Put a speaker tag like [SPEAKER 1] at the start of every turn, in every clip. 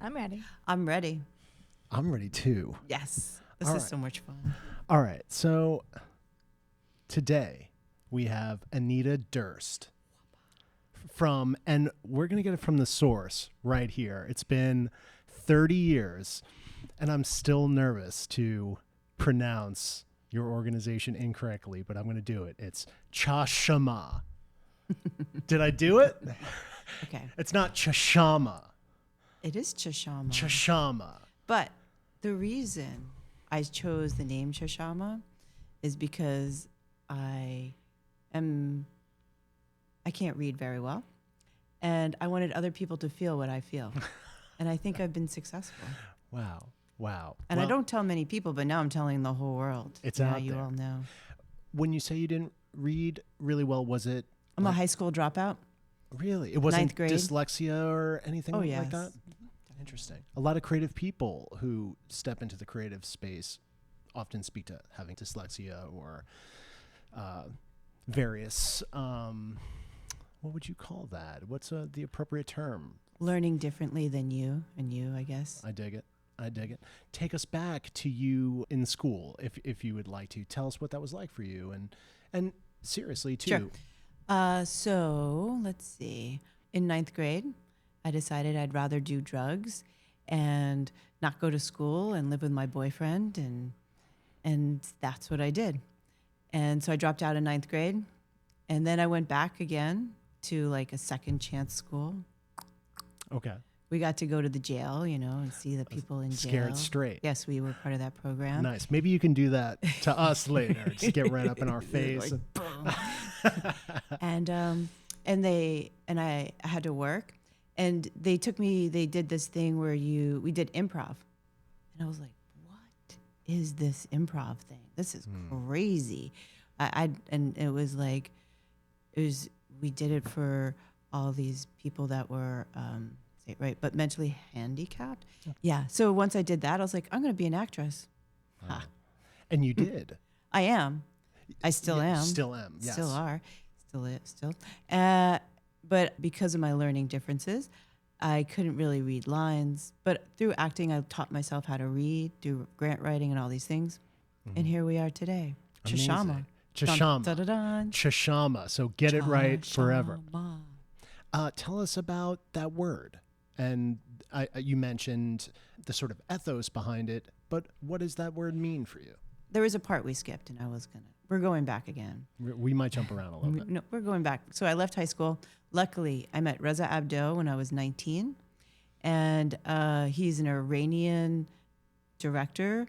[SPEAKER 1] I'm ready.
[SPEAKER 2] I'm ready.
[SPEAKER 3] I'm ready too.
[SPEAKER 2] Yes. This
[SPEAKER 3] All
[SPEAKER 2] is
[SPEAKER 3] right.
[SPEAKER 2] so much fun.
[SPEAKER 3] All right. So today we have Anita Durst and we're going to get it from the source right here. It's been 30 years and I'm still nervous to pronounce your organization incorrectly, but I'm going to do it. It's ChaShaMa's. Did I do it?
[SPEAKER 2] Okay.
[SPEAKER 3] It's not ChaShaMa's.
[SPEAKER 2] It is ChaShaMa's.
[SPEAKER 3] ChaShaMa's.
[SPEAKER 2] But the reason I chose the name ChaShaMa's is because I can't read very well, and I wanted other people to feel what I feel. And I think I've been successful.
[SPEAKER 3] Wow.
[SPEAKER 2] And
[SPEAKER 3] Well,
[SPEAKER 2] I don't tell many people, but now I'm telling the whole world.
[SPEAKER 3] It's
[SPEAKER 2] now
[SPEAKER 3] out
[SPEAKER 2] you
[SPEAKER 3] there.
[SPEAKER 2] all know.
[SPEAKER 3] When you say you didn't read really well, was it
[SPEAKER 2] I'm a high school dropout.
[SPEAKER 3] really? It wasn't
[SPEAKER 2] Ninth grade.
[SPEAKER 3] dyslexia or anything
[SPEAKER 2] Oh,
[SPEAKER 3] like
[SPEAKER 2] yes.
[SPEAKER 3] that? Interesting. A lot of creative people who step into the creative space often speak to having dyslexia or various, what would you call that? What's the appropriate term?
[SPEAKER 2] Learning differently than you, and you, I guess.
[SPEAKER 3] I dig it. Take us back to you in school, if you would like to. Tell us what that was like for you, and seriously too.
[SPEAKER 2] Sure. So let's see. In ninth grade, I decided I'd rather do drugs and not go to school and live with my boyfriend, and that's what I did. And so I dropped out of ninth grade, and then I went back again to like a second chance school.
[SPEAKER 3] Okay.
[SPEAKER 2] We got to go to the jail, and see the people in jail.
[SPEAKER 3] Scared straight.
[SPEAKER 2] Yes, we were part of that program.
[SPEAKER 3] Nice. Maybe you can do that to us later. Just get right up in our face.
[SPEAKER 2] Like, boom. and I had to work, and they did this thing where we did improv, and I was like, what is this improv thing? This is crazy. And it was like, we did it for all these people that were, say it right, but mentally handicapped. Yeah. So once I did that, I was like, I'm going to be an actress. Ha.
[SPEAKER 3] And you did.
[SPEAKER 2] I am. I still
[SPEAKER 3] Yeah,
[SPEAKER 2] am.
[SPEAKER 3] Still am. Yes.
[SPEAKER 2] Still are. Still. But because of my learning differences, I couldn't really read lines. But through acting, I taught myself how to read, do grant writing, and all these things. And here we are today.
[SPEAKER 3] Amazing.
[SPEAKER 2] ChaShaMa's.
[SPEAKER 3] ChaShaMa's.
[SPEAKER 2] Dun, dun, dun, dun.
[SPEAKER 3] ChaShaMa's. So get it right forever.
[SPEAKER 2] ChaShaMa's.
[SPEAKER 3] Tell us about that word. And you mentioned the sort of ethos behind it, but what does that word mean for you?
[SPEAKER 2] There was a part we skipped, and we're going back again.
[SPEAKER 3] We might jump around a little bit.
[SPEAKER 2] No, we're going back. So I left high school. Luckily, I met Reza Abdoh when I was 19, and he's an Iranian director.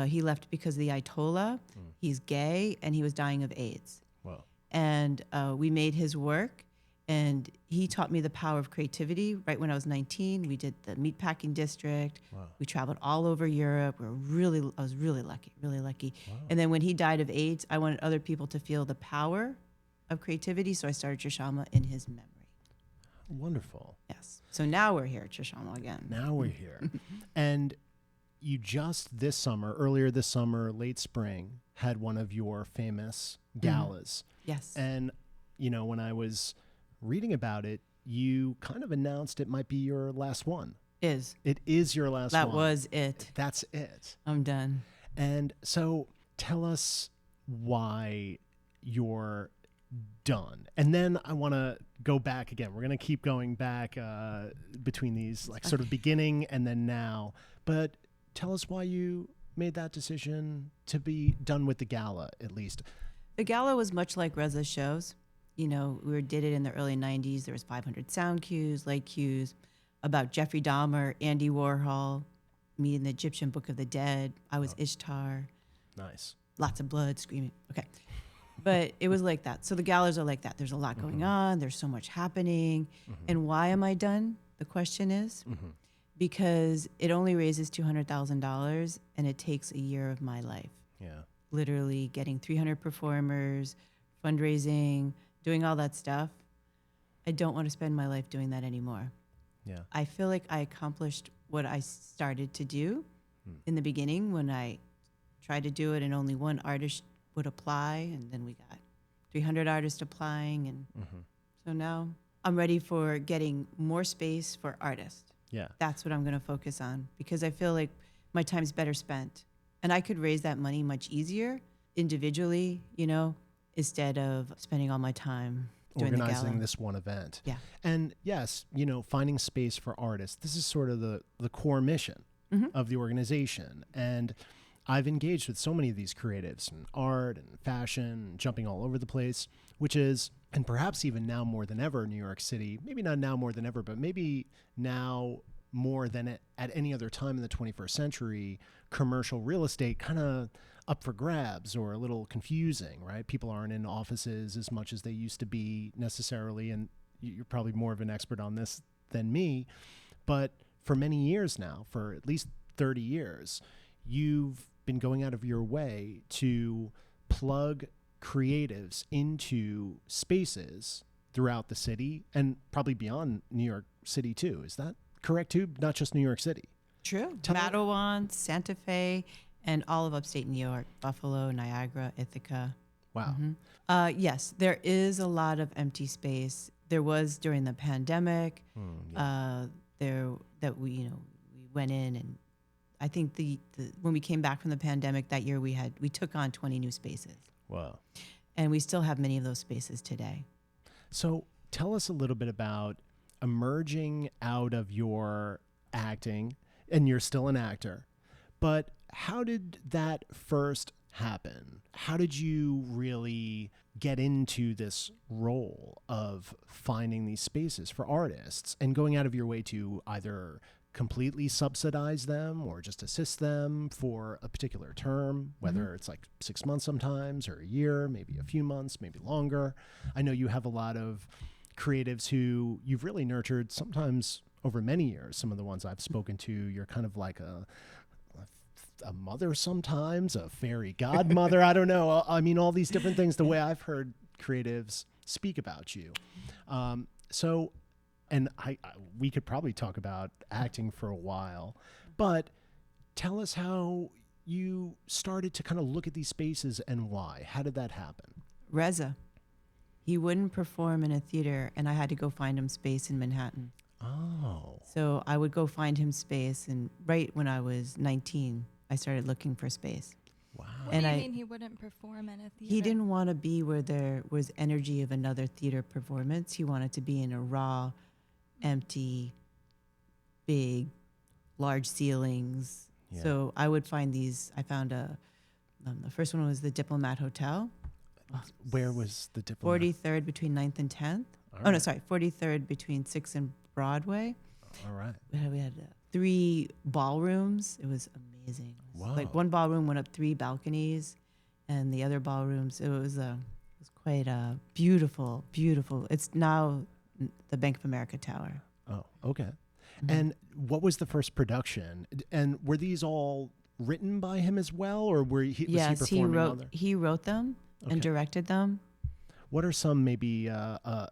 [SPEAKER 2] He left because of the Ayatollah. He's gay, and he was dying of AIDS.
[SPEAKER 3] Wow.
[SPEAKER 2] And we made his work, and he taught me the power of creativity. Right when I was 19, we did the meatpacking district.
[SPEAKER 3] Wow.
[SPEAKER 2] We traveled all over Europe. I was really lucky.
[SPEAKER 3] Wow.
[SPEAKER 2] And then when he died of AIDS, I wanted other people to feel the power of creativity, so I started ChaShaMa's in his memory.
[SPEAKER 3] Wonderful.
[SPEAKER 2] Yes. So now we're here at ChaShaMa's again.
[SPEAKER 3] Now we're here. And you just earlier this summer, late spring, had one of your famous galas.
[SPEAKER 2] Yes.
[SPEAKER 3] And, when I was reading about it, you kind of announced it might be your last one. It is your last one.
[SPEAKER 2] That was it.
[SPEAKER 3] That's it.
[SPEAKER 2] I'm done.
[SPEAKER 3] And so tell us why you're done. And then I want to go back again. We're going to keep going back between these, like sort of beginning and then now. But tell us why you made that decision to be done with the gala, at least.
[SPEAKER 2] The gala was much like Reza's shows. We did it in the early 90s. There was 500 sound cues, light cues about Jeffrey Dahmer, Andy Warhol, me in the Egyptian Book of the Dead. I was Ishtar.
[SPEAKER 3] Nice.
[SPEAKER 2] Lots of blood, screaming. Okay. But it was like that. So the galas are like that. There's a lot going on. There's so much happening. And why am I done? The question is, because it only raises $200,000 and it takes a year of my life.
[SPEAKER 3] Yeah.
[SPEAKER 2] Literally getting 300 performers, fundraising, doing all that stuff. I don't want to spend my life doing that anymore.
[SPEAKER 3] Yeah.
[SPEAKER 2] I feel like I accomplished what I started to do in the beginning when I tried to do it and only one artist would apply, and then we got 300 artists applying, and so now I'm ready for getting more space for artists.
[SPEAKER 3] Yeah.
[SPEAKER 2] That's what I'm going to focus on, because I feel like my time's better spent. And I could raise that money much easier individually, instead of spending all my time doing
[SPEAKER 3] Organizing
[SPEAKER 2] the gala.
[SPEAKER 3] this one event.
[SPEAKER 2] Yeah.
[SPEAKER 3] And yes, finding space for artists. This is sort of the core mission of the organization. And I've engaged with so many of these creatives in art and fashion, jumping all over the place, which is, and perhaps even now more than ever, New York City, maybe not now more than ever, but maybe now more than at any other time in the 21st century, commercial real estate kind of up for grabs or a little confusing, right? People aren't in offices as much as they used to be necessarily. And you're probably more of an expert on this than me. But for many years now, for at least 30 years, you've been going out of your way to plug creatives into spaces throughout the city and probably beyond New York City too. Is that correct too? Not just New York City.
[SPEAKER 2] True. Matawan, Santa Fe, and all of upstate New York, Buffalo, Niagara, Ithaca.
[SPEAKER 3] Wow.
[SPEAKER 2] Yes, there is a lot of empty space. There was during the pandemic. We went in, and I think the when we came back from the pandemic that year, we took on 20 new spaces.
[SPEAKER 3] Wow.
[SPEAKER 2] And we still have many of those spaces today.
[SPEAKER 3] So tell us a little bit about emerging out of your acting, and you're still an actor, but how did that first happen? How did you really get into this role of finding these spaces for artists and going out of your way to either completely subsidize them or just assist them for a particular term, whether it's like 6 months sometimes or a year, maybe a few months, maybe longer? I know you have a lot of creatives who you've really nurtured sometimes over many years. Some of the ones I've spoken to, you're kind of like a mother sometimes, a fairy godmother. I don't know. I mean, all these different things, the way I've heard creatives speak about you. And we could probably talk about acting for a while, but tell us how you started to kind of look at these spaces and why. How did that happen?
[SPEAKER 2] Reza, he wouldn't perform in a theater, and I had to go find him space in Manhattan.
[SPEAKER 3] Oh.
[SPEAKER 2] So I would go find him space, and right when I was 19, I started looking for space.
[SPEAKER 3] Wow.
[SPEAKER 1] What do you mean he wouldn't perform in a theater?
[SPEAKER 2] He didn't want to be where there was energy of another theater performance. He wanted to be in a raw, empty, big, large ceilings.
[SPEAKER 3] Yeah.
[SPEAKER 2] So I would find these. I found the first one was the Diplomat Hotel.
[SPEAKER 3] Where was the Diplomat?
[SPEAKER 2] 43rd between 9th and 10th.
[SPEAKER 3] All
[SPEAKER 2] Oh, no,
[SPEAKER 3] right.
[SPEAKER 2] sorry. 43rd between 6th and Broadway.
[SPEAKER 3] All right.
[SPEAKER 2] We had 3 ballrooms. It was amazing.
[SPEAKER 3] Wow.
[SPEAKER 2] Like one ballroom went up 3 balconies, and the other ballrooms, it was quite beautiful, beautiful. It's now the Bank of America Tower.
[SPEAKER 3] Oh, okay. And what was the first production? And were these all written by him as well, or was he performing other?
[SPEAKER 2] He wrote them and directed them.
[SPEAKER 3] What are some maybe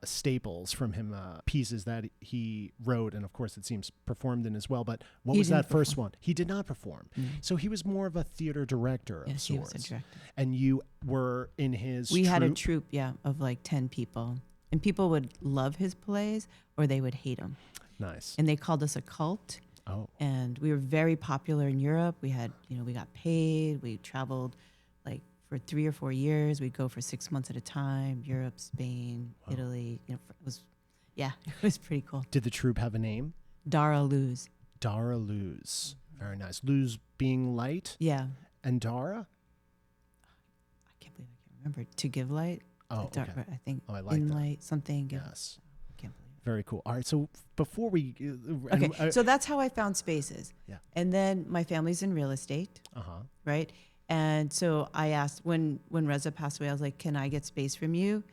[SPEAKER 3] staples from him, pieces that he wrote, and of course it seems performed in as well, but what was that first one? He did not perform. So he was more of a theater director of sorts.
[SPEAKER 2] He was a director.
[SPEAKER 3] And you were in his
[SPEAKER 2] We had a
[SPEAKER 3] troupe?
[SPEAKER 2] troupe, of like 10 people. And people would love his plays or they would hate him.
[SPEAKER 3] Nice.
[SPEAKER 2] And they called us a cult.
[SPEAKER 3] Oh.
[SPEAKER 2] And we were very popular in Europe. We had, we got paid. We traveled like for 3 or 4 years. We'd go for 6 months at a time. Europe, Spain, Italy. It was pretty cool.
[SPEAKER 3] Did the troupe have a name?
[SPEAKER 2] Dara Luz.
[SPEAKER 3] Dara Luz. Very nice. Luz being light?
[SPEAKER 2] Yeah.
[SPEAKER 3] And Dara?
[SPEAKER 2] I can't believe I can't remember. To Give Light.
[SPEAKER 3] Oh, okay.
[SPEAKER 2] I think
[SPEAKER 3] Oh, I like
[SPEAKER 2] in
[SPEAKER 3] that.
[SPEAKER 2] light, something.
[SPEAKER 3] Yes.
[SPEAKER 2] I can't believe it.
[SPEAKER 3] Very cool. All right. So before we...
[SPEAKER 2] Okay, so that's how I found spaces.
[SPEAKER 3] Yeah.
[SPEAKER 2] And then my family's in real estate, right? And so I asked, when Reza passed away, I was like, can I get space from you?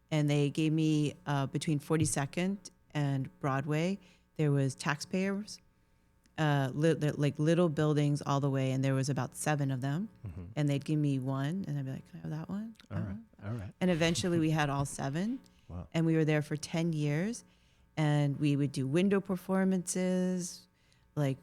[SPEAKER 2] And they gave me, between 42nd and Broadway, there was taxpayers, like little buildings all the way, and there was about 7 of them. And they'd give me one, and I'd be like, can I have that one?
[SPEAKER 3] All right. All right.
[SPEAKER 2] And eventually we had all 7.
[SPEAKER 3] Wow.
[SPEAKER 2] And we were there for 10 years. And we would do window performances, like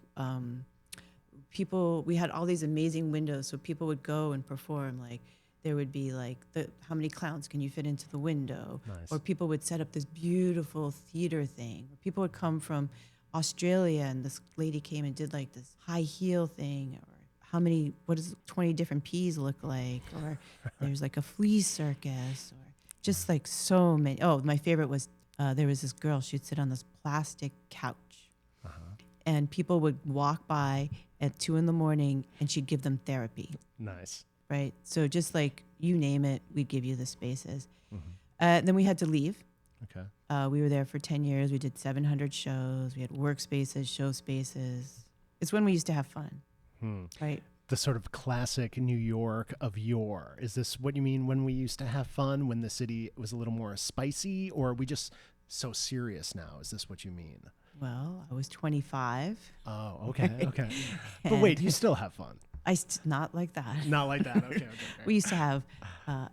[SPEAKER 2] we had all these amazing windows. So people would go and perform, like there would be like, how many clowns can you fit into the window?
[SPEAKER 3] Nice.
[SPEAKER 2] Or people would set up this beautiful theater thing. People would come from Australia, and this lady came and did like this high heel thing, or what does 20 different peas look like? Or there's like a flea circus, or just like so many. Oh, my favorite was there was this girl, she'd sit on this plastic couch, and people would walk by at 2 a.m. and she'd give them therapy.
[SPEAKER 3] Nice.
[SPEAKER 2] Right. So just like you name it, we'd give you the spaces. Then we had to leave.
[SPEAKER 3] Okay.
[SPEAKER 2] We were there for 10 years. We did 700 shows. We had workspaces, show spaces. It's when we used to have fun. Right.
[SPEAKER 3] The sort of classic New York of yore. Is this what you mean when we used to have fun, when the city was a little more spicy, or are we just so serious now? Is this what you mean?
[SPEAKER 2] Well, I was 25.
[SPEAKER 3] Oh, okay.
[SPEAKER 2] Right.
[SPEAKER 3] Okay. But wait, you still have fun.
[SPEAKER 2] Not like that.
[SPEAKER 3] Not like that. Okay.
[SPEAKER 2] We used to have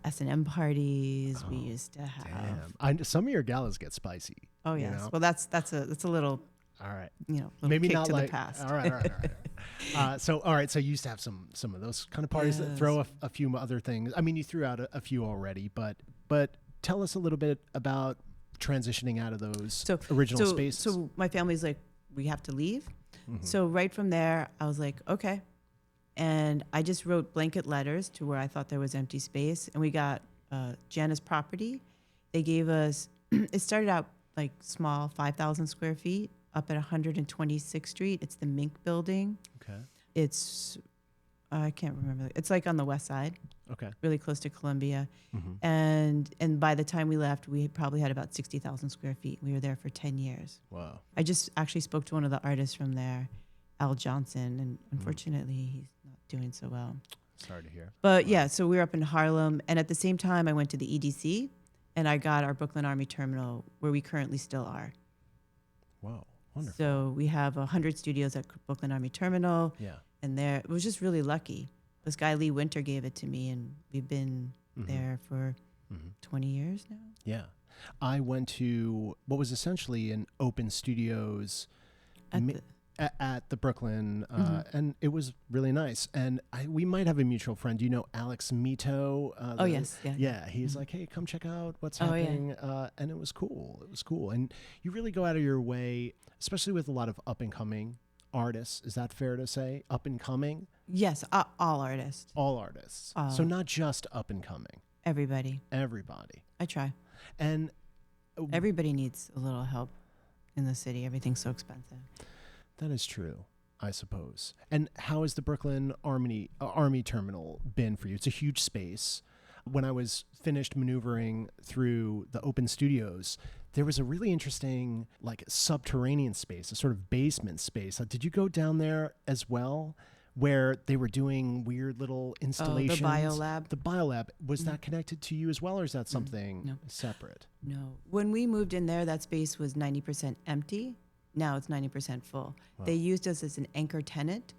[SPEAKER 2] S&M parties. We used to have.
[SPEAKER 3] Some of your galas get spicy.
[SPEAKER 2] Oh yes.
[SPEAKER 3] You know?
[SPEAKER 2] Well, that's a little.
[SPEAKER 3] All right.
[SPEAKER 2] Little
[SPEAKER 3] Maybe
[SPEAKER 2] kick
[SPEAKER 3] not
[SPEAKER 2] to
[SPEAKER 3] like
[SPEAKER 2] the past.
[SPEAKER 3] All right. So you used to have some of those kind of parties that
[SPEAKER 2] Yes.
[SPEAKER 3] throw a few other things. I mean, you threw out a few already, but tell us a little bit about transitioning out of those original spaces.
[SPEAKER 2] So my family's like, we have to leave. So right from there, I was like, okay. And I just wrote blanket letters to where I thought there was empty space. And we got Jana's property. They gave us, it started out like small, 5,000 square feet up at 126th Street. It's the Mink building.
[SPEAKER 3] Okay.
[SPEAKER 2] It's, I can't remember. It's like on the west side.
[SPEAKER 3] Okay.
[SPEAKER 2] Really close to Columbia. And by the time we left, we probably had about 60,000 square feet. We were there for 10 years.
[SPEAKER 3] Wow.
[SPEAKER 2] I just actually spoke to one of the artists from there, Al Johnson, and unfortunately he's not doing so well.
[SPEAKER 3] Sorry to hear.
[SPEAKER 2] But yeah, so we were up in Harlem, and at the same time I went to the EDC, and I got our Brooklyn Army Terminal, where we currently still are.
[SPEAKER 3] Wow. Wonderful.
[SPEAKER 2] So we have 100 studios at Brooklyn Army Terminal.
[SPEAKER 3] Yeah.
[SPEAKER 2] And there, it was just really lucky. This guy Lee Winter gave it to me, and we've been there for 20 years now.
[SPEAKER 3] Yeah. I went to what was essentially an open studios at the Brooklyn, and it was really nice. And we might have a mutual friend. Do you know Alex Mito?
[SPEAKER 2] Yes.
[SPEAKER 3] Yeah. He's like, hey, come check out what's
[SPEAKER 2] Oh,
[SPEAKER 3] happening. And it was cool. It was cool. And you really go out of your way, especially with a lot of up and coming artists. Is that fair to say? Up and coming?
[SPEAKER 2] Yes, all artists.
[SPEAKER 3] All artists. So not just up and coming.
[SPEAKER 2] Everybody.
[SPEAKER 3] Everybody.
[SPEAKER 2] I try.
[SPEAKER 3] And
[SPEAKER 2] Everybody needs a little help in the city. Everything's so expensive.
[SPEAKER 3] that is true, I suppose. And how has the Brooklyn Army Terminal been for you? It's a huge space. When I was finished maneuvering through the open studios, there was a really interesting like subterranean space, a sort of basement space. Did you go down there as well, where they were doing weird little installations?
[SPEAKER 2] The biolab.
[SPEAKER 3] The biolab. Was that connected to you as well, or is that something separate?
[SPEAKER 2] No. When we moved in there, that space was 90% empty. Now it's 90% full.
[SPEAKER 3] Wow.
[SPEAKER 2] They used us as an anchor tenant,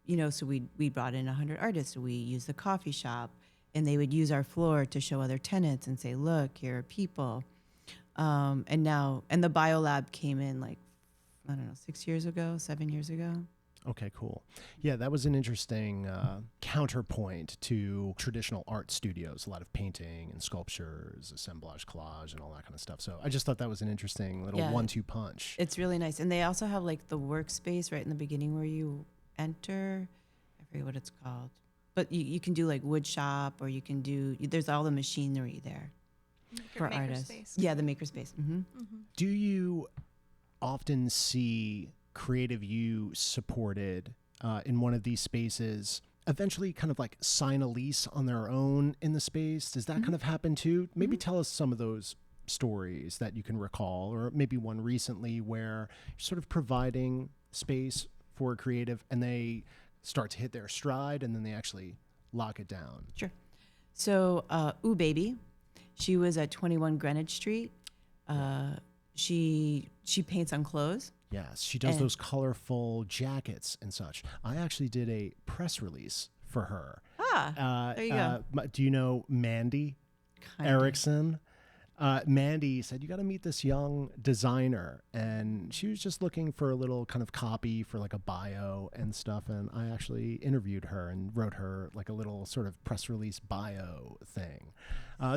[SPEAKER 2] so we brought in 100 artists. So we used the coffee shop, and they would use our floor to show other tenants and say, look, here are people. And the biolab came in 6 years ago, 7 years ago.
[SPEAKER 3] Okay, cool. Yeah, that was an interesting counterpoint to traditional art studios, a lot of painting and sculptures, assemblage, collage, and all that kind of stuff. So I just thought that was an interesting little 1-2 punch.
[SPEAKER 2] It's really nice. And they also have the workspace right in the beginning where you enter. I forget what it's called. But you can do wood shop, or you can there's all the machinery there for artists.
[SPEAKER 1] Makerspace.
[SPEAKER 2] Yeah, the makerspace.
[SPEAKER 3] Do you often see creative you supported in one of these spaces eventually kind of sign a lease on their own in the space? Does that kind of happen too? Maybe tell us some of those stories that you can recall, or maybe one recently where you're sort of providing space for a creative and they start to hit their stride and then they actually lock it down.
[SPEAKER 2] Sure. So, Ooh Baby, she was at 21 Greenwich Street. She paints on clothes.
[SPEAKER 3] Yes, she does those colorful jackets and such. I actually did a press release for her.
[SPEAKER 2] There you go.
[SPEAKER 3] Do you know Mandy Erickson? Mandy said, you got to meet this young designer. And she was just looking for a little kind of copy for a bio and stuff. And I actually interviewed her and wrote her a little sort of press release bio thing.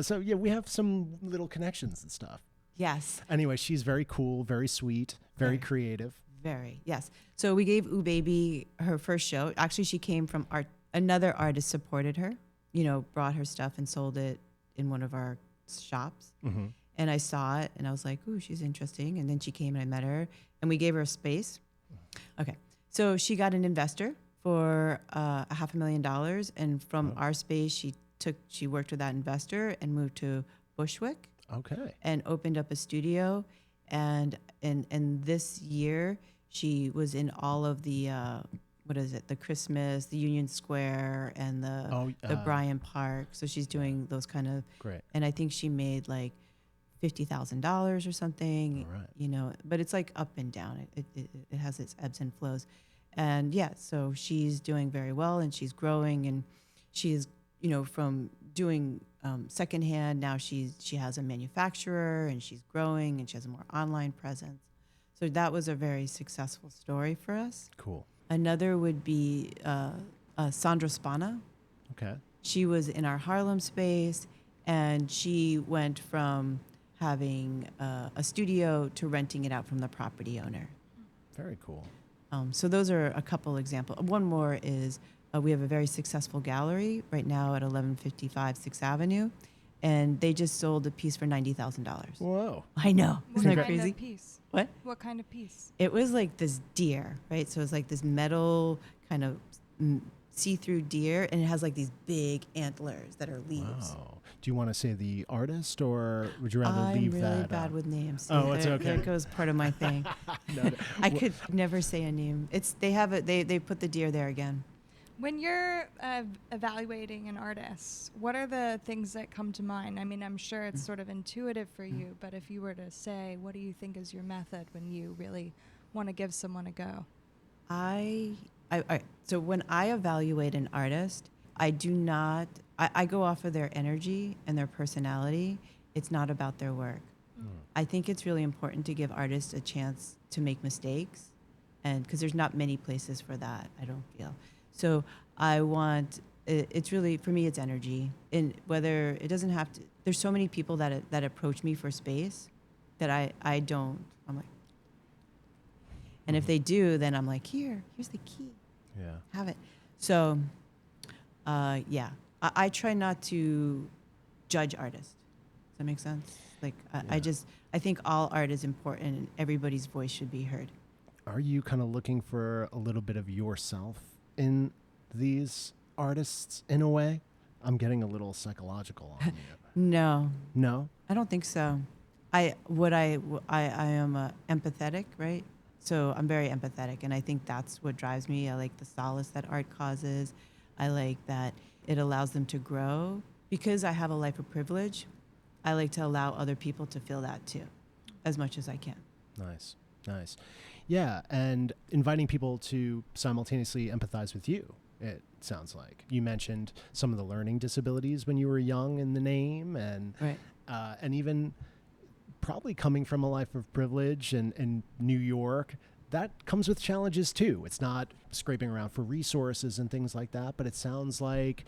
[SPEAKER 3] So yeah, we have some little connections and stuff.
[SPEAKER 2] Yes.
[SPEAKER 3] Anyway, she's very cool, very sweet, very creative.
[SPEAKER 2] Very, yes. So we gave Ooh Baby her first show. Actually, she came from art. Another artist supported her, brought her stuff and sold it in one of our shops.
[SPEAKER 3] Mm-hmm.
[SPEAKER 2] And I saw it and I was like, ooh, she's interesting. And then she came and I met her and we gave her a space. Okay. So she got an investor for $500,000. And from our space, she worked with that investor and moved to Bushwick.
[SPEAKER 3] Okay.
[SPEAKER 2] And opened up a studio. And this year, she was in all of the, the Christmas, the Union Square, and the Bryant Park. So she's doing those kind of.
[SPEAKER 3] Great.
[SPEAKER 2] And I think she made like $50,000 or something,
[SPEAKER 3] All right.
[SPEAKER 2] but it's like up and down. It has its ebbs and flows. And yeah, so she's doing very well and she's growing and she's, from doing secondhand, now she has a manufacturer and she's growing and she has a more online presence. So that was a very successful story for us.
[SPEAKER 3] Cool.
[SPEAKER 2] Another would be Sandra Spana.
[SPEAKER 3] Okay.
[SPEAKER 2] She was in our Harlem space and she went from having a studio to renting it out from the property owner.
[SPEAKER 3] Very cool.
[SPEAKER 2] So those are a couple examples. One more is we have a very successful gallery right now at 1155 6th Avenue, and they just sold a piece for $90,000.
[SPEAKER 3] Whoa.
[SPEAKER 2] I know.
[SPEAKER 1] What
[SPEAKER 2] Isn't that
[SPEAKER 1] kind
[SPEAKER 2] crazy?
[SPEAKER 1] of piece?
[SPEAKER 2] What?
[SPEAKER 1] What kind of piece?
[SPEAKER 2] It was like this deer, right? So it's like this metal kind of see-through deer, and it has like these big antlers that are leaves.
[SPEAKER 3] Wow. Do you want to say the artist, or would you rather
[SPEAKER 2] I'm
[SPEAKER 3] leave
[SPEAKER 2] really
[SPEAKER 3] that?
[SPEAKER 2] bad with names.
[SPEAKER 3] Oh, it's okay.
[SPEAKER 2] There goes part of my thing.
[SPEAKER 3] No,
[SPEAKER 2] I could never say a name. They have it. They put the deer there again.
[SPEAKER 1] When you're evaluating an artist, what are the things that come to mind? I mean, I'm sure it's sort of intuitive for you, but if you were to say, what do you think is your method when you really want to give someone a go?
[SPEAKER 2] So when I evaluate an artist, I do not. I go off of their energy and their personality. It's not about their work. I think it's really important to give artists a chance to make mistakes, and because there's not many places for that, I don't feel. So I want. It's really, for me, it's energy, and whether it doesn't have to. There's so many people that approach me for space that I don't. I'm like, and if they do, then I'm like, here's the key.
[SPEAKER 3] Yeah.
[SPEAKER 2] Have it. So, yeah, I try not to judge artists. Does that make sense? Like, I think all art is important and everybody's voice should be heard.
[SPEAKER 3] Are you kind of looking for a little bit of yourself in these artists in a way? I'm getting a little psychological on you.
[SPEAKER 2] No,
[SPEAKER 3] No?
[SPEAKER 2] I don't think so. I am empathetic, right? So I'm very empathetic, and I think that's what drives me. I like the solace that art causes. I like that it allows them to grow. Because I have a life of privilege, I like to allow other people to feel that too, as much as I can.
[SPEAKER 3] Nice. Nice. Yeah, and inviting people to simultaneously empathize with you, it sounds like. You mentioned some of the learning disabilities when you were young in the name, and
[SPEAKER 2] Right.
[SPEAKER 3] And even probably coming from a life of privilege in New York, that comes with challenges too. It's not scraping around for resources and things like that, but it sounds like,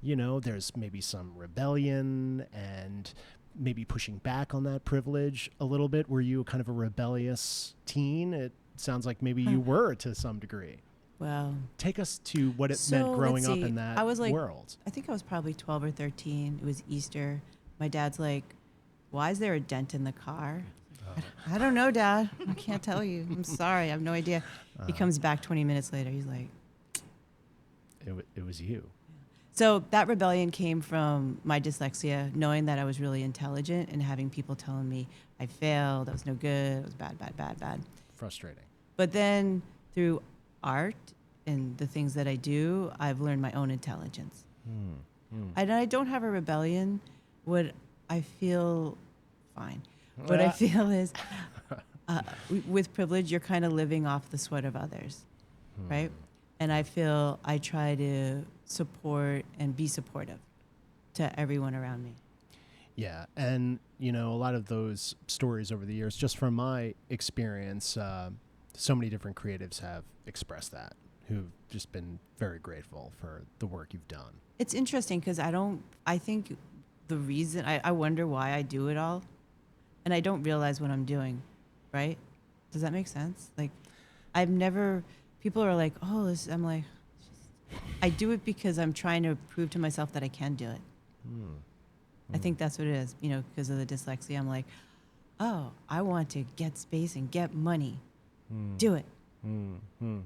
[SPEAKER 3] there's maybe some rebellion and maybe pushing back on that privilege a little bit. Were you kind of a rebellious teen? It sounds like maybe you were to some degree.
[SPEAKER 2] Well,
[SPEAKER 3] Take us to what it
[SPEAKER 2] So,
[SPEAKER 3] meant growing
[SPEAKER 2] let's
[SPEAKER 3] up
[SPEAKER 2] see.
[SPEAKER 3] in that
[SPEAKER 2] I was like-
[SPEAKER 3] world.
[SPEAKER 2] I think I was probably 12 or 13. It was Easter. My dad's like, why is there a dent in the car? I don't know, Dad. I can't tell you. I'm sorry. I have no idea. He comes back 20 minutes later. He's like,
[SPEAKER 3] It was you.
[SPEAKER 2] so that rebellion came from my dyslexia, knowing that I was really intelligent and having people telling me I failed, I was no good, it was bad, bad, bad, bad.
[SPEAKER 3] Frustrating.
[SPEAKER 2] But then through art and the things that I do, I've learned my own intelligence. And I don't have a rebellion. What I feel, fine. What I feel is, with privilege, you're kind of living off the sweat of others, right? And I feel I try to support and be supportive to everyone around me.
[SPEAKER 3] Yeah, and a lot of those stories over the years, just from my experience, so many different creatives have expressed that, who've just been very grateful for the work you've done.
[SPEAKER 2] It's interesting because I think the reason, I wonder why I do it all, and I don't realize what I'm doing, right? Does that make sense? Like, I've never, people are like, oh, this, I'm like, I do it because I'm trying to prove to myself that I can do it. I think that's what it is, you know, because of the dyslexia. I'm like, oh, I want to get space and get money. Do it.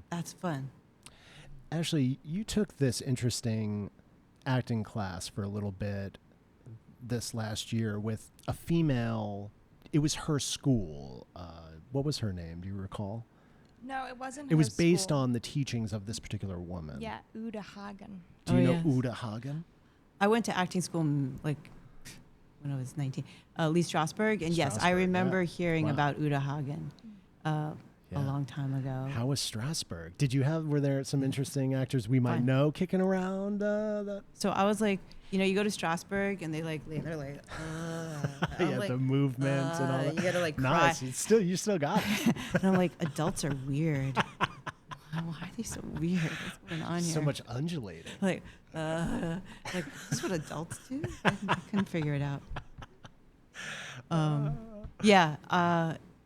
[SPEAKER 2] That's fun.
[SPEAKER 3] Ashley, you took this interesting acting class for a little bit this last year with a female. It was her school. What was her name? Do you recall?
[SPEAKER 1] No, it wasn't.
[SPEAKER 3] It was based
[SPEAKER 1] school.
[SPEAKER 3] on the teachings of this particular woman.
[SPEAKER 1] Yeah, Uda Hagen.
[SPEAKER 3] Do you know
[SPEAKER 2] yes.
[SPEAKER 3] Uda Hagen?
[SPEAKER 2] I went to acting school like when I was 19, Lee Strasberg. And yes, I
[SPEAKER 3] Strasberg,
[SPEAKER 2] remember
[SPEAKER 3] yeah.
[SPEAKER 2] hearing
[SPEAKER 3] Wow.
[SPEAKER 2] about Uda Hagen a long time ago.
[SPEAKER 3] How was Strasberg? Were there some interesting actors we might know kicking around?
[SPEAKER 2] So I was like, you know, you go to Strasberg and they're like,
[SPEAKER 3] Yeah,
[SPEAKER 2] like,
[SPEAKER 3] the movement and all that.
[SPEAKER 2] You gotta like cry.
[SPEAKER 3] Nice. You still got it.
[SPEAKER 2] And I'm like, adults are weird. Why are they so weird? What's going on here?
[SPEAKER 3] So much undulating.
[SPEAKER 2] Like, is this what adults do? I couldn't figure it out.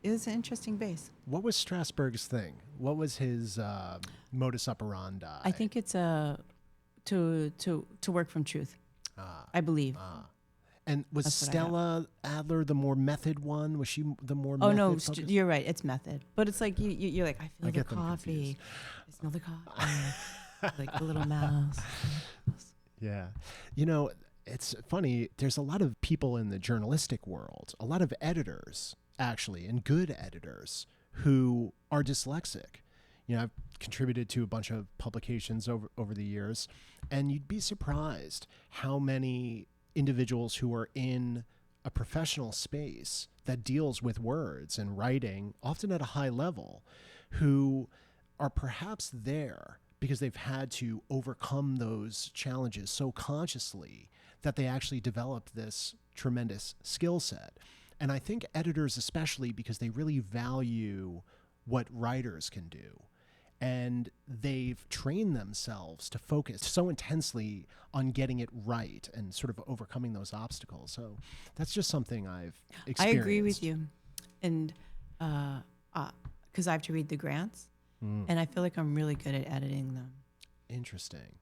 [SPEAKER 2] It was an interesting base.
[SPEAKER 3] What was Strasberg's thing? What was his modus operandi?
[SPEAKER 2] I think it's to work from truth. I believe.
[SPEAKER 3] And was
[SPEAKER 2] That's what I
[SPEAKER 3] Stella Adler the more method one? Was she the more
[SPEAKER 2] Oh
[SPEAKER 3] method
[SPEAKER 2] no,
[SPEAKER 3] focused?
[SPEAKER 2] you're right. It's method, but it's like you're like, I feel the
[SPEAKER 3] get them
[SPEAKER 2] coffee. I smell the coffee. Like the little mouse.
[SPEAKER 3] Yeah. You know, it's funny. There's a lot of people in the journalistic world, a lot of editors, actually, and good editors who are dyslexic. You know, I've contributed to a bunch of publications over the years, and you'd be surprised how many individuals who are in a professional space that deals with words and writing, often at a high level, who are perhaps there because they've had to overcome those challenges so consciously that they actually developed this tremendous skill set. And I think editors especially, because they really value what writers can do. And they've trained themselves to focus so intensely on getting it right and sort of overcoming those obstacles. So that's just something I've experienced.
[SPEAKER 2] I agree with you. And because I have to read the grants, and I feel like I'm really good at editing them.
[SPEAKER 3] Interesting.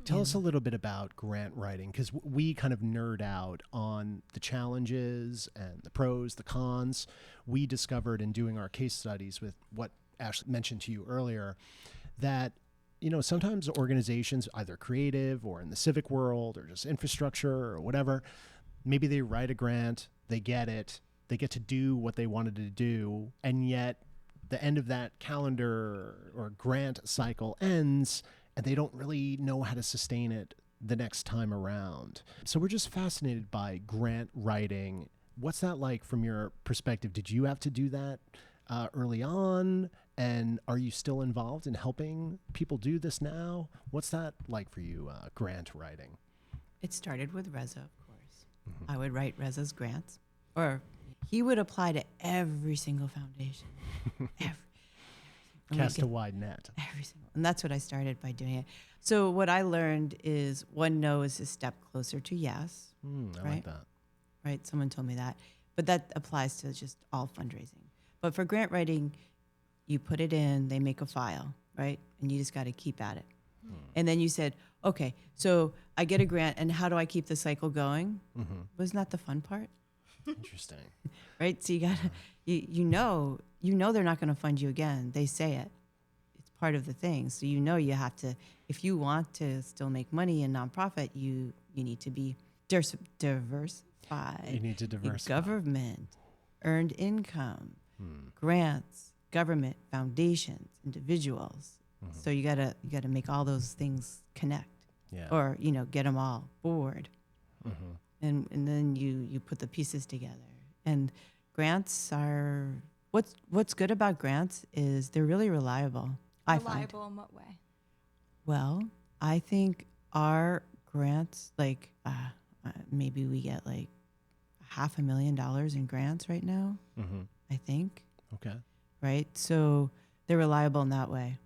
[SPEAKER 3] Tell us a little bit about grant writing, because we kind of nerd out on the challenges and the pros, the cons. We discovered in doing our case studies with what Ashley mentioned to you earlier, that, you know, sometimes organizations, either creative or in the civic world or just infrastructure or whatever, maybe they write a grant, they get it, they get to do what they wanted to do, and yet the end of that calendar or grant cycle ends and they don't really know how to sustain it the next time around. So we're just fascinated by grant writing. What's that like from your perspective? Did you have to do that early on? And are you still involved in helping people do this now? What's that like for you, grant writing?
[SPEAKER 2] It started with Reza, of course. I would write Reza's grants, or he would apply to every single foundation.
[SPEAKER 3] Cast a wide net.
[SPEAKER 2] Every single, and that's what I started by doing it. So what I learned is one no is a step closer to yes.
[SPEAKER 3] I like that.
[SPEAKER 2] Right, someone told me that. But that applies to just all fundraising. But for grant writing, you put it in, they make a file, right? And you just got to keep at it. And then you said, okay, so I get a grant, and how do I keep the cycle going? Wasn't that the fun part?
[SPEAKER 3] Interesting.
[SPEAKER 2] Right? So you got to, you know they're not going to fund you again. They say it. It's part of the thing. So you know you have to, if you want to still make money in nonprofit, you need to be diversified.
[SPEAKER 3] You need to diversify.
[SPEAKER 2] Government, earned income, grants, government, foundations, individuals. So you gotta make all those things connect, or get them all board, and then you put the pieces together. And grants are what's good about grants is they're really reliable.
[SPEAKER 1] Reliable in what way?
[SPEAKER 2] Well, I think our grants, like maybe we get like $500,000 in grants right now. I think.
[SPEAKER 3] Okay.
[SPEAKER 2] Right, so they're reliable in that way.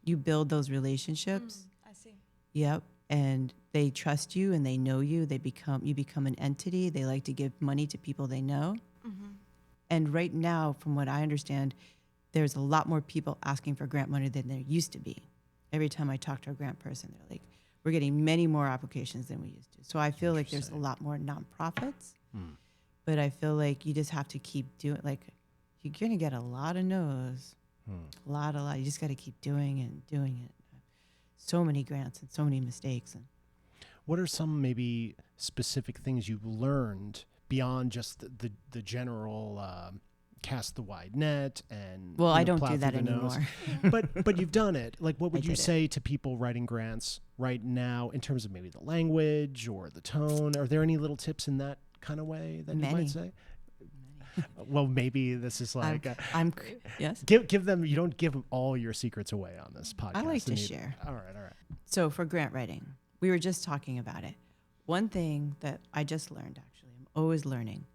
[SPEAKER 2] You build those relationships.
[SPEAKER 1] I see.
[SPEAKER 2] Yep, and they trust you and they know you. You become an entity. They like to give money to people they know. And right now, from what I understand, there's a lot more people asking for grant money than there used to be. Every time I talk to a grant person, they're like, we're getting many more applications than we used to. So I feel like there's a lot more nonprofits, but I feel like you just have to keep doing, like, you're going to get a lot of no's, a lot. You just got to keep doing it. So many grants and so many mistakes. And
[SPEAKER 3] what are some maybe specific things you've learned beyond just the general cast the wide net and
[SPEAKER 2] well, I don't
[SPEAKER 3] plow
[SPEAKER 2] do that
[SPEAKER 3] through the nose?
[SPEAKER 2] anymore.
[SPEAKER 3] but you've done it. Like, what would you
[SPEAKER 2] did it.
[SPEAKER 3] say to people writing grants right now in terms of maybe the language or the tone? Are there any little tips in that kind of way that you might say? Well, maybe this is like
[SPEAKER 2] yes.
[SPEAKER 3] Give them. You don't give all your secrets away on this podcast.
[SPEAKER 2] I like to share.
[SPEAKER 3] All right.
[SPEAKER 2] So for grant writing, we were just talking about it. One thing that I just learned, actually, I'm always learning,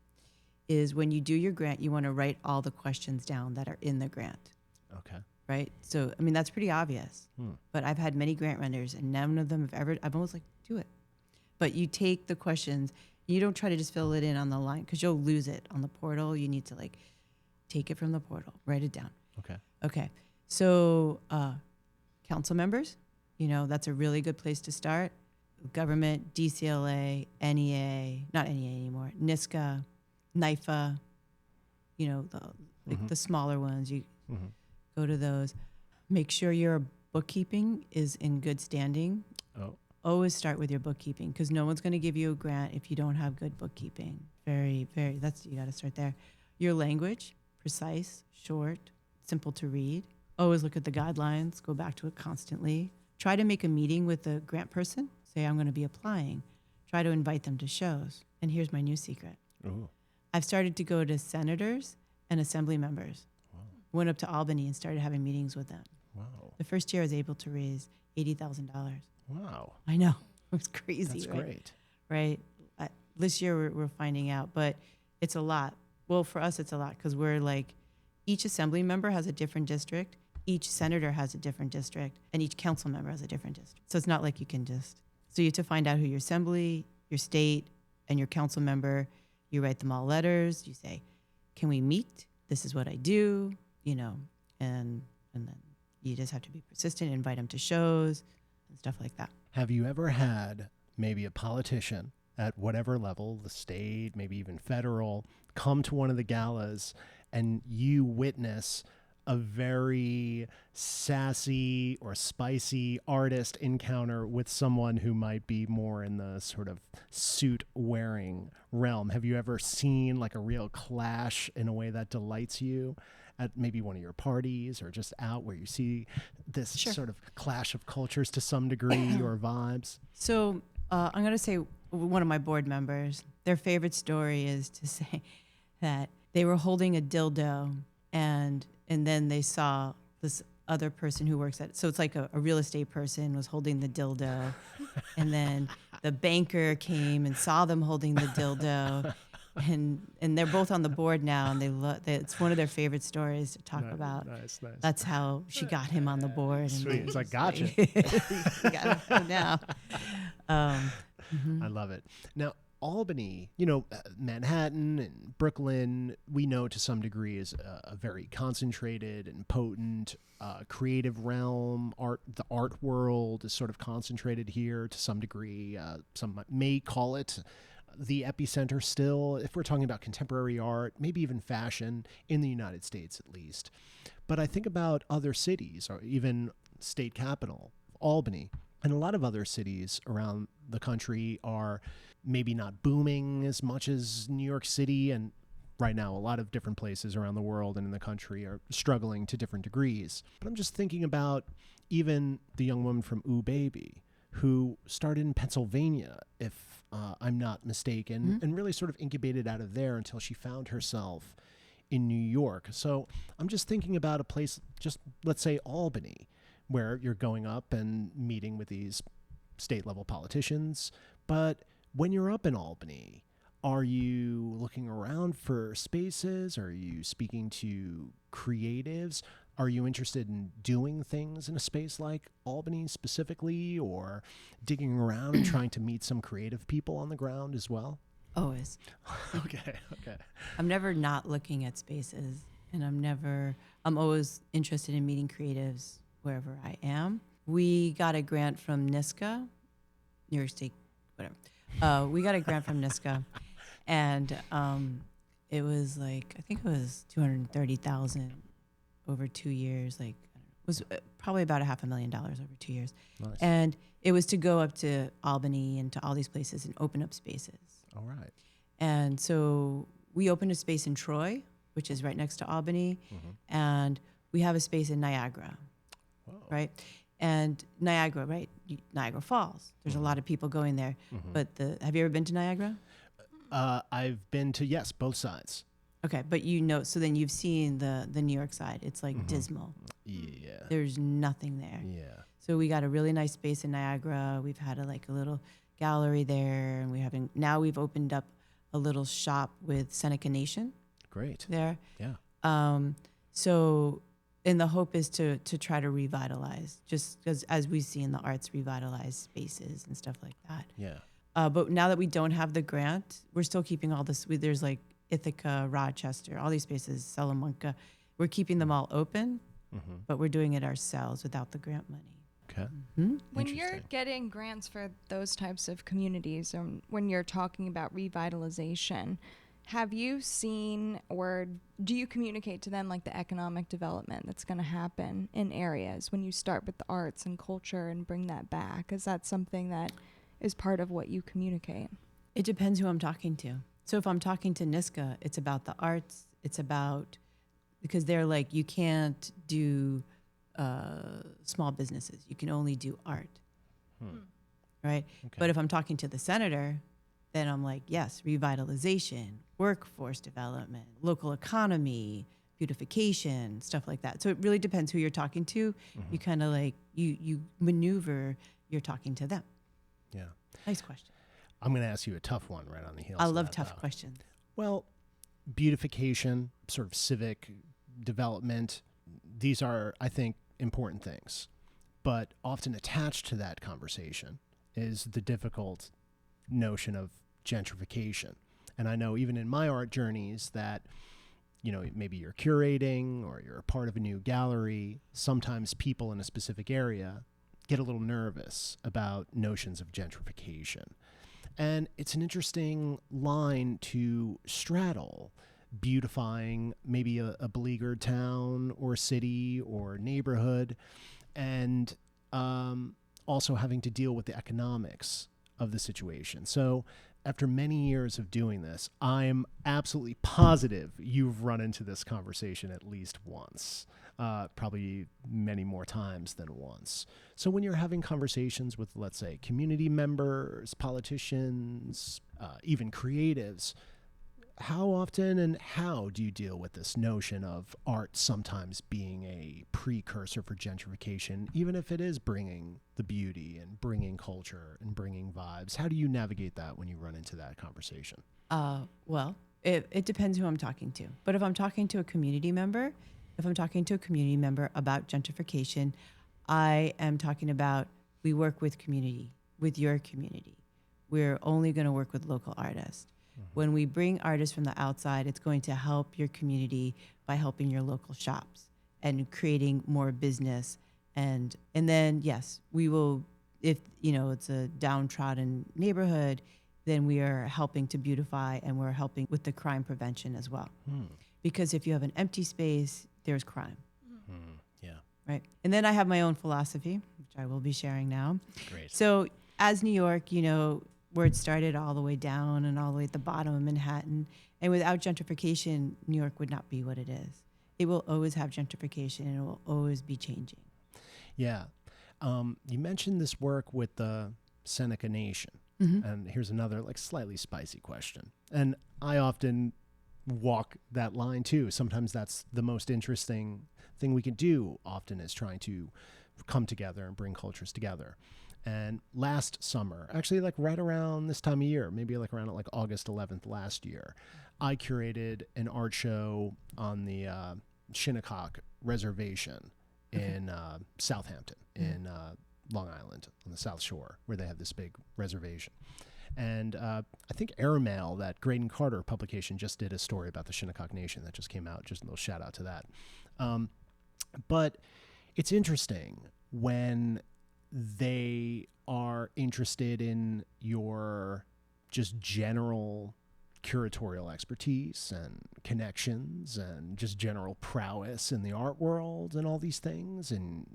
[SPEAKER 2] is when you do your grant, you want to write all the questions down that are in the grant.
[SPEAKER 3] Okay.
[SPEAKER 2] Right? So, I mean, that's pretty obvious. But I've had many grant writers, and none of them I've always like, do it. But you take the questions, you don't try to just fill it in on the line, because you'll lose it on the portal. You need to, like, take it from the portal, write it down. Okay. So, council members, that's a really good place to start. Government, DCLA, NEA, not NEA anymore, NISCA, NIFA, the smaller ones. You go to those. Make sure your bookkeeping is in good standing. Always start with your bookkeeping, because no one's going to give you a grant if you don't have good bookkeeping. You got to start there. Your language, precise, short, simple to read. Always look at the guidelines, go back to it constantly. Try to make a meeting with the grant person. Say, I'm going to be applying. Try to invite them to shows. And here's my new secret.
[SPEAKER 3] Ooh.
[SPEAKER 2] I've started to go to senators and assembly members.
[SPEAKER 3] Wow.
[SPEAKER 2] Went up to Albany and started having meetings with them.
[SPEAKER 3] Wow.
[SPEAKER 2] The first year I was able to raise $80,000.
[SPEAKER 3] Wow.
[SPEAKER 2] I know. It was crazy.
[SPEAKER 3] That's great.
[SPEAKER 2] Right. This year we're finding out, but it's a lot. Well, for us, it's a lot, because we're like, each assembly member has a different district, each senator has a different district, and each council member has a different district. So it's not like you can so you have to find out who your assembly, your state, and your council member. You write them all letters. You say, can we meet? This is what I do, and then you just have to be persistent, invite them to shows and stuff like that.
[SPEAKER 3] Have you ever had maybe a politician at whatever level, the state, maybe even federal, come to one of the galas and you witness a very sassy or spicy artist encounter with someone who might be more in the sort of suit wearing realm? Have you ever seen like a real clash in a way that delights you at maybe one of your parties, or just out where you see this sort of clash of cultures to some degree or vibes?
[SPEAKER 2] So I'm going to say one of my board members, their favorite story is to say that they were holding a dildo, and then they saw this other person who works so it's like a real estate person was holding the dildo, and then the banker came and saw them holding the dildo, and they're both on the board now, and it's one of their favorite stories to talk about.
[SPEAKER 3] Nice.
[SPEAKER 2] That's how she got him on the board.
[SPEAKER 3] Sweet. It's like, gotcha.
[SPEAKER 2] Got him now.
[SPEAKER 3] I love it. Now, Albany, Manhattan and Brooklyn, we know to some degree is a very concentrated and potent creative realm. The art world is sort of concentrated here to some degree. Some may call it the epicenter still, if we're talking about contemporary art, maybe even fashion in the United States at least. But I think about other cities, or even state capital, Albany, and a lot of other cities around the country are maybe not booming as much as New York City, and right now a lot of different places around the world and in the country are struggling to different degrees. But I'm just thinking about even the young woman from Ooh Baby, who started in Pennsylvania, if I'm not mistaken, and really sort of incubated out of there until she found herself in New York. So I'm just thinking about a place, just let's say Albany, where you're going up and meeting with these state level politicians. But when you're up in Albany, are you looking around for spaces? Are you speaking to creatives? Are you interested in doing things in a space like Albany specifically, or digging around and trying to meet some creative people on the ground as well?
[SPEAKER 2] Always.
[SPEAKER 3] Okay.
[SPEAKER 2] I'm never not looking at spaces. and I'm always interested in meeting creatives wherever I am. We got a grant from NISCA, New York State, whatever. We got a grant from NISCA, and it was like, I think it was $230,000 over 2 years. Like, it was probably about $500,000 over 2 years.
[SPEAKER 3] Nice.
[SPEAKER 2] And it was to go up to Albany and to all these places and open up spaces.
[SPEAKER 3] All right.
[SPEAKER 2] And so we opened a space in Troy, which is right next to Albany, and we have a space in Niagara, right? And Niagara, right? Niagara Falls. There's a lot of people going there. But have you ever been to Niagara?
[SPEAKER 3] I've been to, yes, both sides.
[SPEAKER 2] Okay, but so then you've seen the New York side. It's like dismal.
[SPEAKER 3] Yeah.
[SPEAKER 2] There's nothing there.
[SPEAKER 3] Yeah.
[SPEAKER 2] So we got a really nice space in Niagara. We've had a little gallery there, and now we've opened up a little shop with Seneca Nation.
[SPEAKER 3] Great.
[SPEAKER 2] There.
[SPEAKER 3] Yeah.
[SPEAKER 2] So, and the hope is to try to revitalize, just because as we see in the arts, revitalize spaces and stuff like that.
[SPEAKER 3] Yeah.
[SPEAKER 2] But now that we don't have the grant, we're still keeping all this. There's like Ithaca, Rochester, all these spaces, Salamanca. We're keeping them all open, but we're doing it ourselves without the grant money.
[SPEAKER 3] Okay.
[SPEAKER 1] When you're getting grants for those types of communities, when you're talking about revitalization, have you seen or do you communicate to them like the economic development that's going to happen in areas when you start with the arts and culture and bring that back? Is that something that is part of what you communicate?
[SPEAKER 2] It depends who I'm talking to. So if I'm talking to NISCA, it's about the arts. It's about, because they're like, you can't do small businesses. You can only do art. Right?
[SPEAKER 3] Okay.
[SPEAKER 2] But if I'm talking to the senator, then I'm like, yes, revitalization, workforce development, local economy, beautification, stuff like that. So it really depends who you're talking to. You kind of like, you maneuver, you're talking to them.
[SPEAKER 3] Yeah.
[SPEAKER 2] Nice question.
[SPEAKER 3] I'm going to ask you a tough one right on the heels.
[SPEAKER 2] I
[SPEAKER 3] of
[SPEAKER 2] love
[SPEAKER 3] that,
[SPEAKER 2] tough
[SPEAKER 3] though.
[SPEAKER 2] questions.
[SPEAKER 3] Well, beautification, sort of civic development, these are, I think, important things. But often attached to that conversation is the difficult notion of gentrification. And I know even in my art journeys that, maybe you're curating or you're a part of a new gallery, sometimes people in a specific area get a little nervous about notions of gentrification. And it's an interesting line to straddle, beautifying maybe a beleaguered town or city or neighborhood, and also having to deal with the economics of the situation. So after many years of doing this, I'm absolutely positive you've run into this conversation at least once, probably many more times than once. So when you're having conversations with, let's say, community members, politicians, even creatives, how often and how do you deal with this notion of art sometimes being a precursor for gentrification, even if it is bringing the beauty and bringing culture and bringing vibes? How do you navigate that when you run into that conversation?
[SPEAKER 2] Well, it depends who I'm talking to. But if I'm talking to a community member, about gentrification, I am talking about, we work with community, with your community. We're only going to work with local artists. When we bring artists from the outside, it's going to help your community by helping your local shops and creating more business. And then, yes, we will, if it's a downtrodden neighborhood, then we are helping to beautify, and we're helping with the crime prevention as well. Because if you have an empty space, there's crime.
[SPEAKER 3] Yeah.
[SPEAKER 2] Right. And then I have my own philosophy, which I will be sharing now.
[SPEAKER 3] Great.
[SPEAKER 2] So as New York, where it started all the way down and all the way at the bottom of Manhattan. And without gentrification, New York would not be what it is. It will always have gentrification, and it will always be changing.
[SPEAKER 3] Yeah. You mentioned this work with the Seneca Nation. And here's another slightly spicy question. And I often walk that line too. Sometimes that's the most interesting thing we can do often, is trying to come together and bring cultures together. And last summer, actually right around this time of year, maybe around August 11th last year, I curated an art show on the Shinnecock Reservation in Southampton, in Long Island on the South Shore, where they have this big reservation. And I think Airmail, that Graydon Carter publication, just did a story about the Shinnecock Nation that just came out. Just a little shout out to that. But it's interesting when they are interested in your just general curatorial expertise and connections and just general prowess in the art world and all these things, and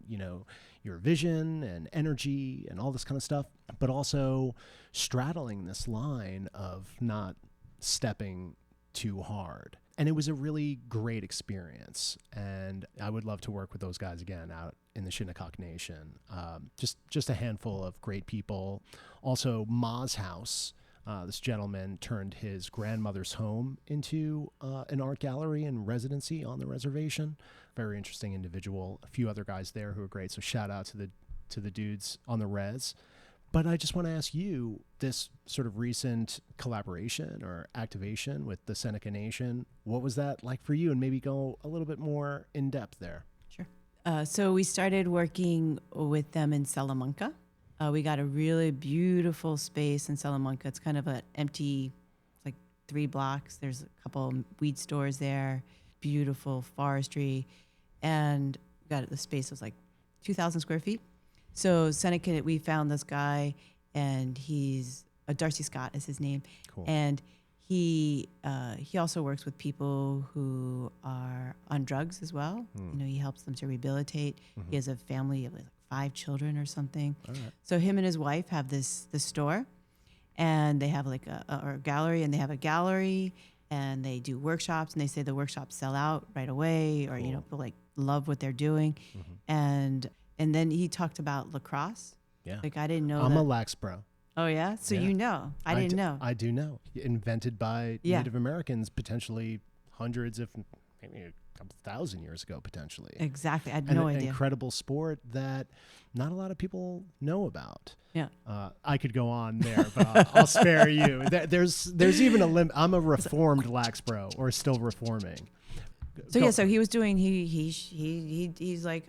[SPEAKER 3] your vision and energy and all this kind of stuff, but also straddling this line of not stepping too hard. And it was a really great experience, and I would love to work with those guys again out in the Shinnecock Nation. Just a handful of great people. Also, Ma's house. This gentleman turned his grandmother's home into an art gallery and residency on the reservation. Very interesting individual. A few other guys there who are great. So shout out to the dudes on the res. But I just want to ask you, this sort of recent collaboration or activation with the Seneca Nation, what was that like for you? And maybe go a little bit more in depth there.
[SPEAKER 2] Sure. So we started working with them in Salamanca. We got a really beautiful space in Salamanca. It's kind of an empty, like 3 blocks. There's a couple weed stores there, beautiful forestry. And the space was like 2,000 square feet. So Seneca, we found this guy, and he's Darcy Scott is his name.
[SPEAKER 3] Cool.
[SPEAKER 2] And he also works with people who are on drugs as well. He helps them to rehabilitate. He has a family of like 5 children or something.
[SPEAKER 3] All right.
[SPEAKER 2] So him and his wife have this store, and they have like a gallery, and they have a gallery, and they do workshops, and they say the workshops sell out right away, or
[SPEAKER 3] Cool.
[SPEAKER 2] people like love what they're doing. And then he talked about lacrosse.
[SPEAKER 3] Yeah.
[SPEAKER 2] Like I didn't know
[SPEAKER 3] I'm
[SPEAKER 2] that.
[SPEAKER 3] a lax bro.
[SPEAKER 2] Oh yeah? So
[SPEAKER 3] Yeah.
[SPEAKER 2] I didn't know.
[SPEAKER 3] I do know. Invented by
[SPEAKER 2] Yeah.
[SPEAKER 3] Native Americans, potentially hundreds, if maybe a couple thousand years ago, potentially.
[SPEAKER 2] Exactly. I had
[SPEAKER 3] And
[SPEAKER 2] no
[SPEAKER 3] an
[SPEAKER 2] idea.
[SPEAKER 3] incredible sport that not a lot of people know about.
[SPEAKER 2] Yeah.
[SPEAKER 3] I could go on there, but I'll spare you. There's even a limit. I'm a reformed lax bro, or still reforming.
[SPEAKER 2] So he was doing he's like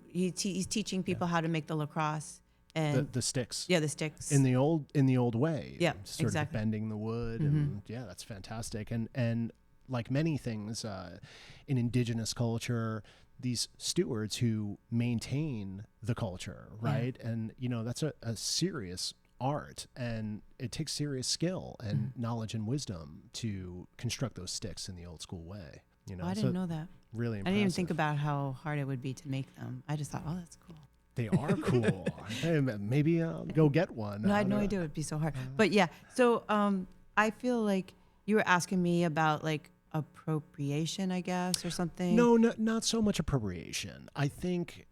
[SPEAKER 2] he's teaching people how to make the lacrosse and
[SPEAKER 3] the sticks.
[SPEAKER 2] yeah, the sticks.
[SPEAKER 3] In the old way.
[SPEAKER 2] Yeah,
[SPEAKER 3] sort
[SPEAKER 2] exactly.
[SPEAKER 3] of bending the wood, and yeah, that's fantastic. And like many things in indigenous culture, these stewards who maintain the culture, right? Yeah. And that's a serious art, and it takes serious skill and knowledge and wisdom to construct those sticks in the old school way.
[SPEAKER 2] I didn't know that.
[SPEAKER 3] Really impressive.
[SPEAKER 2] I didn't even think about how hard it would be to make them. I just thought, oh, that's cool.
[SPEAKER 3] They are cool. Hey, maybe go get one.
[SPEAKER 2] No, I had no idea it would be so hard. But yeah, so I feel like you were asking me about like appropriation, I guess, or something.
[SPEAKER 3] No, not so much appropriation. I think,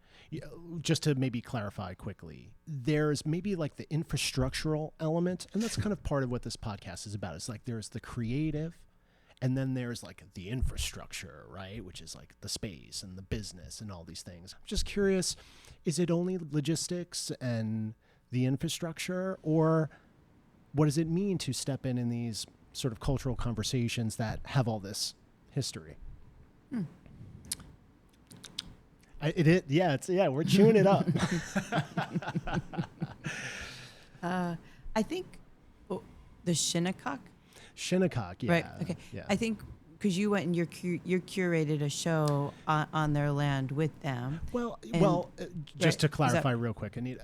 [SPEAKER 3] just to maybe clarify quickly, there's maybe like the infrastructural element, and that's kind of part of what this podcast is about. It's like there's the creative, and then there's like the infrastructure, right? Which is like the space and the business and all these things. I'm just curious, is it only logistics and the infrastructure, or what does it mean to step in these sort of cultural conversations that have all this history? We're chewing it up.
[SPEAKER 2] I think the Shinnecock.
[SPEAKER 3] Shinnecock, yeah.
[SPEAKER 2] Right. Okay.
[SPEAKER 3] Yeah.
[SPEAKER 2] I think because you went and you curated a show on their land with them.
[SPEAKER 3] Just to clarify real quick, Anita,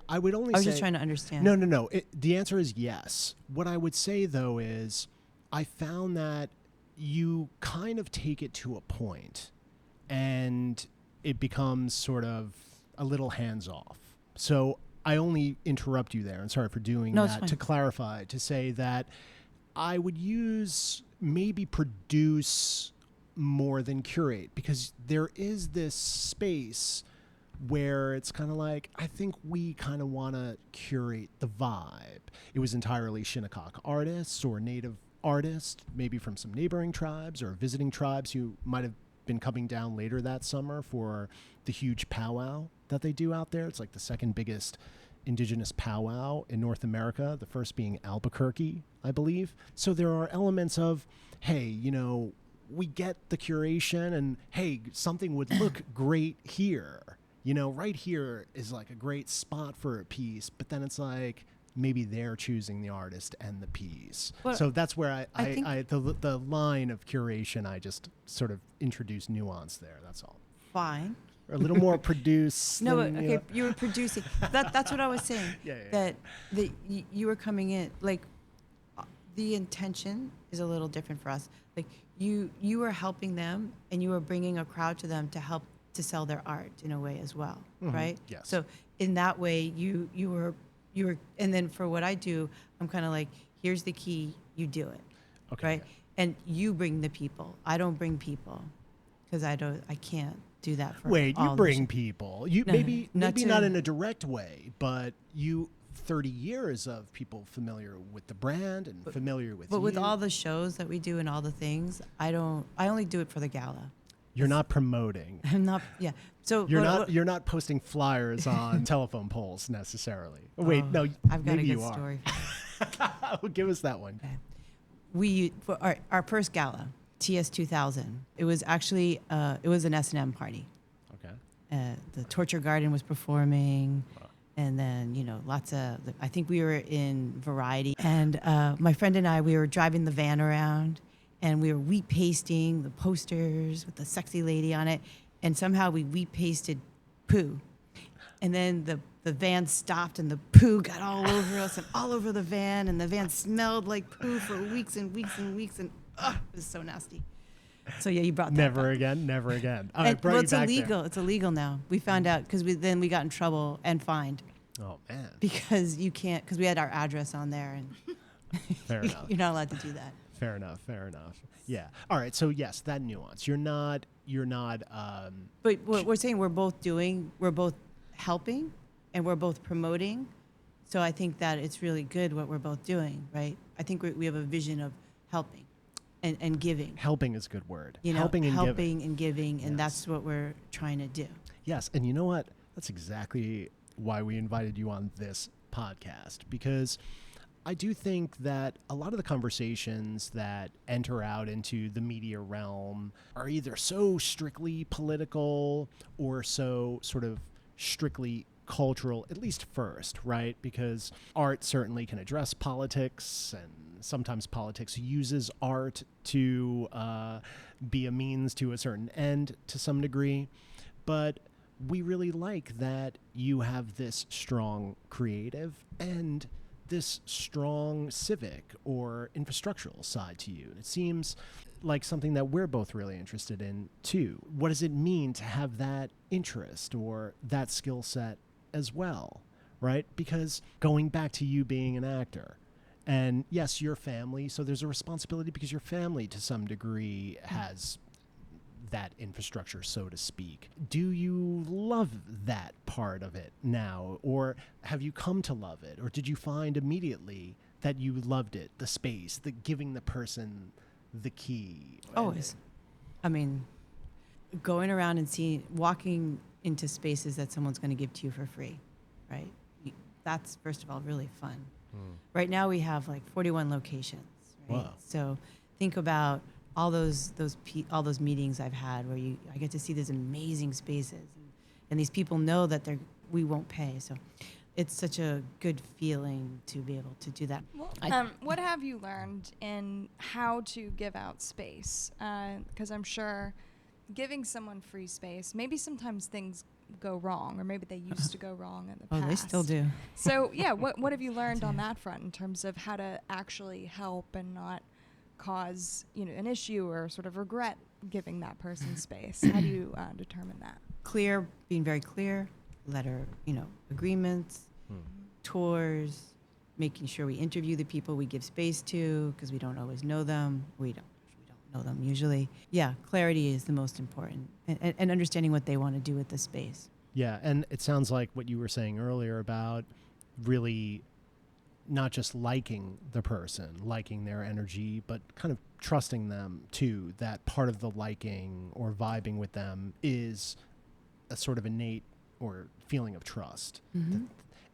[SPEAKER 3] I would only say...
[SPEAKER 2] I was just trying to understand.
[SPEAKER 3] No. The answer is yes. What I would say, though, is I found that you kind of take it to a point, and it becomes sort of a little hands-off. So I only interrupt you there, and sorry for doing that, to clarify, to say that I would maybe produce more than curate, because there is this space where it's kind of like, I think we kind of want to curate the vibe. It was entirely Shinnecock artists or native artists, maybe from some neighboring tribes or visiting tribes who might have been coming down later that summer for the huge powwow that they do out there. It's like the second biggest indigenous powwow in North America, the first being Albuquerque, I believe. So there are elements of, hey, we get the curation, and hey, something would look great here. Right here is like a great spot for a piece, but then it's like, maybe they're choosing the artist and the piece.
[SPEAKER 2] Well,
[SPEAKER 3] So that's where
[SPEAKER 2] I think
[SPEAKER 3] the line of curation, I just sort of introduced nuance there. That's all.
[SPEAKER 2] fine.
[SPEAKER 3] Or a little more produced.
[SPEAKER 2] No,
[SPEAKER 3] than,
[SPEAKER 2] but okay, you were producing. That's what I was saying.
[SPEAKER 3] Yeah.
[SPEAKER 2] That you were coming in like the intention is a little different for us. Like you were helping them and you were bringing a crowd to them to help to sell their art in a way as well, right?
[SPEAKER 3] Yes.
[SPEAKER 2] So in that way, you were, and then for what I do, I'm kind of like, here's the key, you do it,
[SPEAKER 3] Okay.
[SPEAKER 2] right? And you bring the people. I don't bring people because I can't do that for
[SPEAKER 3] Wait,
[SPEAKER 2] all
[SPEAKER 3] you
[SPEAKER 2] the
[SPEAKER 3] bring
[SPEAKER 2] shit.
[SPEAKER 3] people. You
[SPEAKER 2] No,
[SPEAKER 3] maybe
[SPEAKER 2] not
[SPEAKER 3] not
[SPEAKER 2] to-
[SPEAKER 3] in a direct way, but you 30 years of people familiar with the brand and familiar with
[SPEAKER 2] But with
[SPEAKER 3] you.
[SPEAKER 2] all the shows that we do and all the things, I only do it for the gala.
[SPEAKER 3] You're not promoting.
[SPEAKER 2] I'm not, yeah. So
[SPEAKER 3] You're not posting flyers on telephone poles necessarily. Wait, no,
[SPEAKER 2] I've got
[SPEAKER 3] maybe
[SPEAKER 2] a good
[SPEAKER 3] you are.
[SPEAKER 2] story.
[SPEAKER 3] Well, give us that one.
[SPEAKER 2] We for our first gala, TS 2000. It was actually it was an S&M party.
[SPEAKER 3] Okay.
[SPEAKER 2] The Torture Garden was performing, and then lots of. I think we were in Variety, and my friend and I we were driving the van around, and we were wheat pasting the posters with the sexy lady on it, and somehow we wheat pasted poo, and then the van stopped and the poo got all over us and all over the van, and the van smelled like poo for weeks and weeks and weeks, and it was so nasty. So yeah, you brought that
[SPEAKER 3] Never
[SPEAKER 2] back.
[SPEAKER 3] again. Never again. Oh,
[SPEAKER 2] And,
[SPEAKER 3] I brought
[SPEAKER 2] well,
[SPEAKER 3] you
[SPEAKER 2] it's
[SPEAKER 3] back
[SPEAKER 2] illegal. It's illegal now. We found out because we got in trouble and fined
[SPEAKER 3] there. Oh man.
[SPEAKER 2] because you can't, because we had our address on there, and
[SPEAKER 3] Fair enough.
[SPEAKER 2] you're not allowed to do that.
[SPEAKER 3] Fair enough. Fair enough. Yeah. All right. So yes, that nuance. You're not.
[SPEAKER 2] But what we're saying, we're both helping, and we're both promoting. So I think that it's really good what we're both doing, right? I think we have a vision of helping and giving.
[SPEAKER 3] Helping is a good word.
[SPEAKER 2] You know,
[SPEAKER 3] helping and
[SPEAKER 2] giving, and
[SPEAKER 3] Yes.
[SPEAKER 2] that's what we're trying to do.
[SPEAKER 3] Yes, and you know what? That's exactly why we invited you on this podcast, because I do think that a lot of the conversations that enter out into the media realm are either so strictly political or so sort of strictly cultural, at least first, right? Because art certainly can address politics, and sometimes politics uses art to be a means to a certain end to some degree. But we really like that you have this strong creative and this strong civic or infrastructural side to you. And it seems like something that we're both really interested in too. What does it mean to have that interest or that skill set as well, right? Because going back to you being an actor, and yes, your family, so there's a responsibility because your family to some degree has that infrastructure, so to speak. Do you love that part of it now, or have you come to love it, or did you find immediately that you loved it, the space, the giving the person the key?
[SPEAKER 2] Always. I mean, going around and walking into spaces that someone's going to give to you for free, right? That's, first of all, really fun. Right now we have like 41 locations, right?
[SPEAKER 3] Wow.
[SPEAKER 2] So think about all those meetings I've had where I get to see these amazing spaces, and these people know that we won't pay. So it's such a good feeling to be able to do that.
[SPEAKER 1] Well, what have you learned in how to give out space? Because I'm sure giving someone free space, maybe sometimes things go wrong, or maybe they used to go wrong in the past.
[SPEAKER 2] Oh, they still do.
[SPEAKER 1] So yeah, what have you learned on that front in terms of how to actually help and not cause an issue or sort of regret giving that person space? How do you determine that?
[SPEAKER 2] Being very clear, letter, agreements, tours, making sure we interview the people we give space to, because we don't always know them. We don't know them usually. Yeah, clarity is the most important, and understanding what they want to do with the space.
[SPEAKER 3] Yeah, and it sounds like what you were saying earlier about really not just liking the person, liking their energy, but kind of trusting them too, that part of the liking or vibing with them is a sort of innate or feeling of trust.
[SPEAKER 2] Mm-hmm.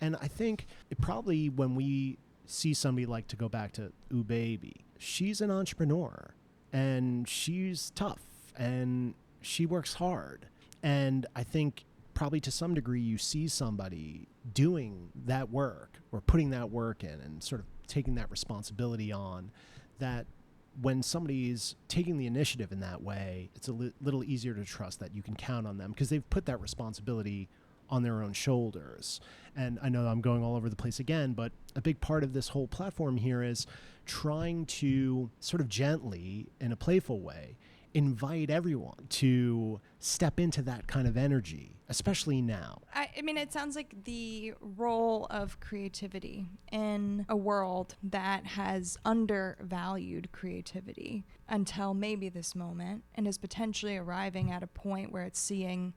[SPEAKER 3] And I think it probably, when we see somebody, like, to go back to Ooh Baby, she's an entrepreneur and she's tough and she works hard. And I think probably to some degree you see somebody doing that work or putting that work in and sort of taking that responsibility on, that when somebody's taking the initiative in that way, it's a little easier to trust that you can count on them because they've put that responsibility on their own shoulders. And I know I'm going all over the place again, but a big part of this whole platform here is trying to sort of gently, in a playful way, invite everyone to step into that kind of energy, especially now.
[SPEAKER 1] I mean, it sounds like the role of creativity in a world that has undervalued creativity until maybe this moment, and is potentially arriving at a point where it's seeing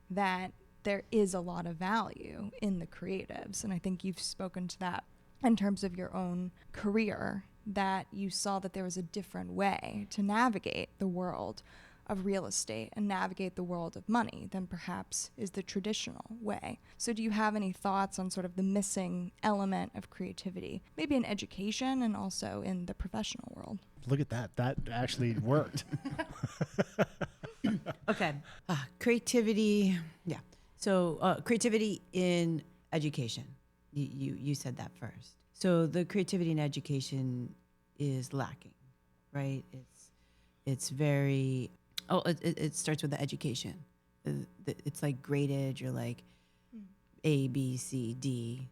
[SPEAKER 1] that there is a lot of value in the creatives. And I think you've spoken to that in terms of your own career, that you saw that there was a different way to navigate the world of real estate and navigate the world of money than perhaps is the traditional way. So do you have any thoughts on sort of the missing element of creativity, maybe in education and also in the professional world?
[SPEAKER 3] Look at that. That actually worked.
[SPEAKER 2] Okay. Creativity. Yeah. So creativity in education. You said that first. So the creativity in education is lacking, right? It's very, it starts with the education. It's like graded. You're like A, B, C, D,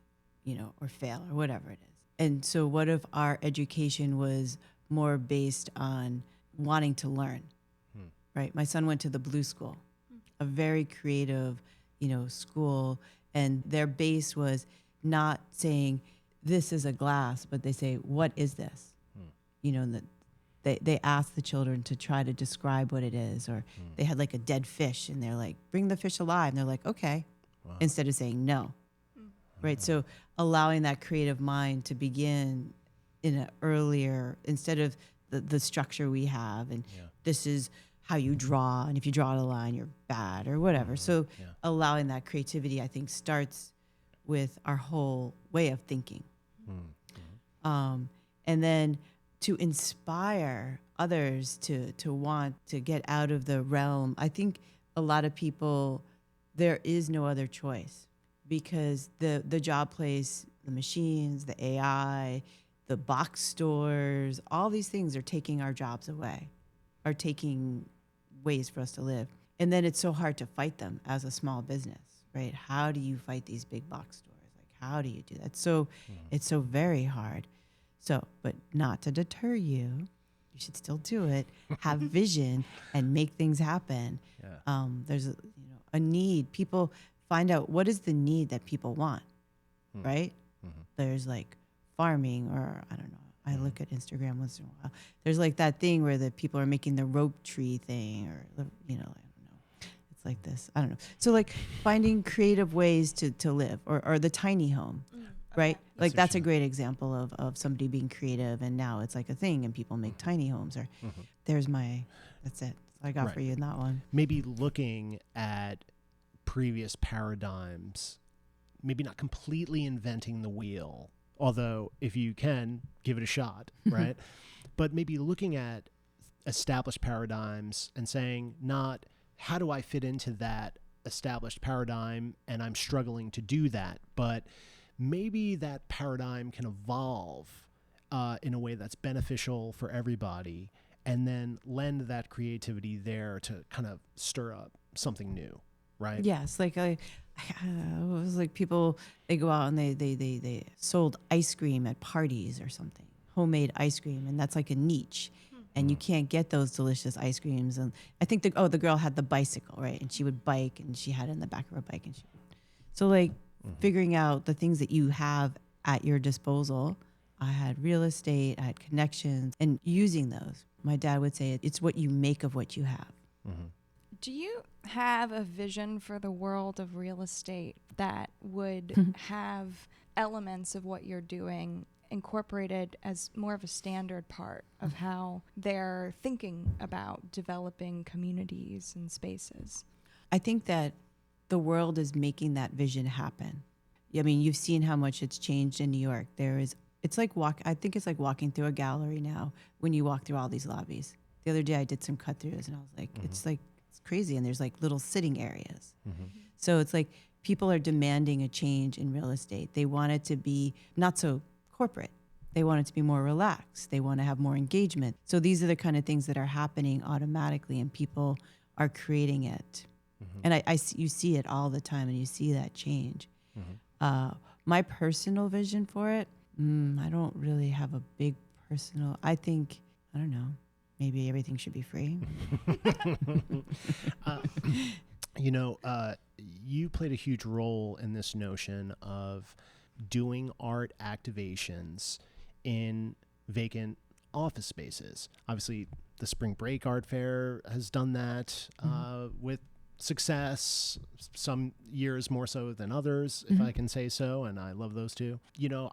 [SPEAKER 2] or fail or whatever it is. And so what if our education was more based on wanting to learn, right? My son went to the Blue School, a very creative, school, and their base was not saying this is a glass, but they say, what is this? And they ask the children to try to describe what it is, or they had like a dead fish and they're like, bring the fish alive. And they're like, okay, instead of saying no, right? So allowing that creative mind to begin in an earlier, instead of the structure we have, and this is how you draw, and if you draw a line, you're bad or whatever. So allowing that creativity, I think, starts with our whole way of thinking. And then to inspire others to want to get out of the realm. I think a lot of people, there is no other choice, because the job place, the machines, the AI, the box stores, all these things are taking our jobs away, are taking ways for us to live. And then it's so hard to fight them as a small business, right? How do you fight these big box stores? Like, how do you do that? So it's so very hard. So, but not to deter you, you should still do it. Have vision and make things happen. There's a need. People find out what is the need that people want, right? There's like farming, or I don't know. I look at Instagram once in a while. There's like that thing where the people are making the rope tree thing, or I don't know. It's like this. I don't know. So like finding creative ways to live, or the tiny home, right? Like that's a great example of somebody being creative, and now it's like a thing, and people make tiny homes. Or that's it. That's all I got for you in that one.
[SPEAKER 3] Maybe looking at previous paradigms, maybe not completely inventing the wheel, although if you can, give it a shot, right? But maybe looking at established paradigms and saying, not how do I fit into that established paradigm and I'm struggling to do that, but maybe that paradigm can evolve in a way that's beneficial for everybody, and then lend that creativity there to kind of stir up something new, right?
[SPEAKER 2] Yes, like it was like people, they go out and they sold ice cream at parties or something, homemade ice cream, and that's like a niche, and you can't get those delicious ice creams. And I think the girl had the bicycle, right, and she would bike, and she had it in the back of her bike, and so like figuring out the things that you have at your disposal. I had real estate, I had connections, and using those. My dad would say it's what you make of what you have.
[SPEAKER 1] Do you have a vision for the world of real estate that would have elements of what you're doing incorporated as more of a standard part of how they're thinking about developing communities and spaces?
[SPEAKER 2] I think that the world is making that vision happen. I mean, you've seen how much it's changed in New York. It's like walking through a gallery now when you walk through all these lobbies. The other day I did some cut throughs, and I was like, it's crazy. And there's like little sitting areas. So it's like people are demanding a change in real estate. They want it to be not so corporate. They want it to be more relaxed. They want to have more engagement. So these are the kind of things that are happening automatically, and people are creating it. And you see it all the time, and you see that change. My personal vision for it, I don't really have a big personal. I think, I don't know, maybe everything should be free.
[SPEAKER 3] You played a huge role in this notion of doing art activations in vacant office spaces. Obviously, the Spring Break Art Fair has done that with success, some years more so than others, if I can say so, and I love those too.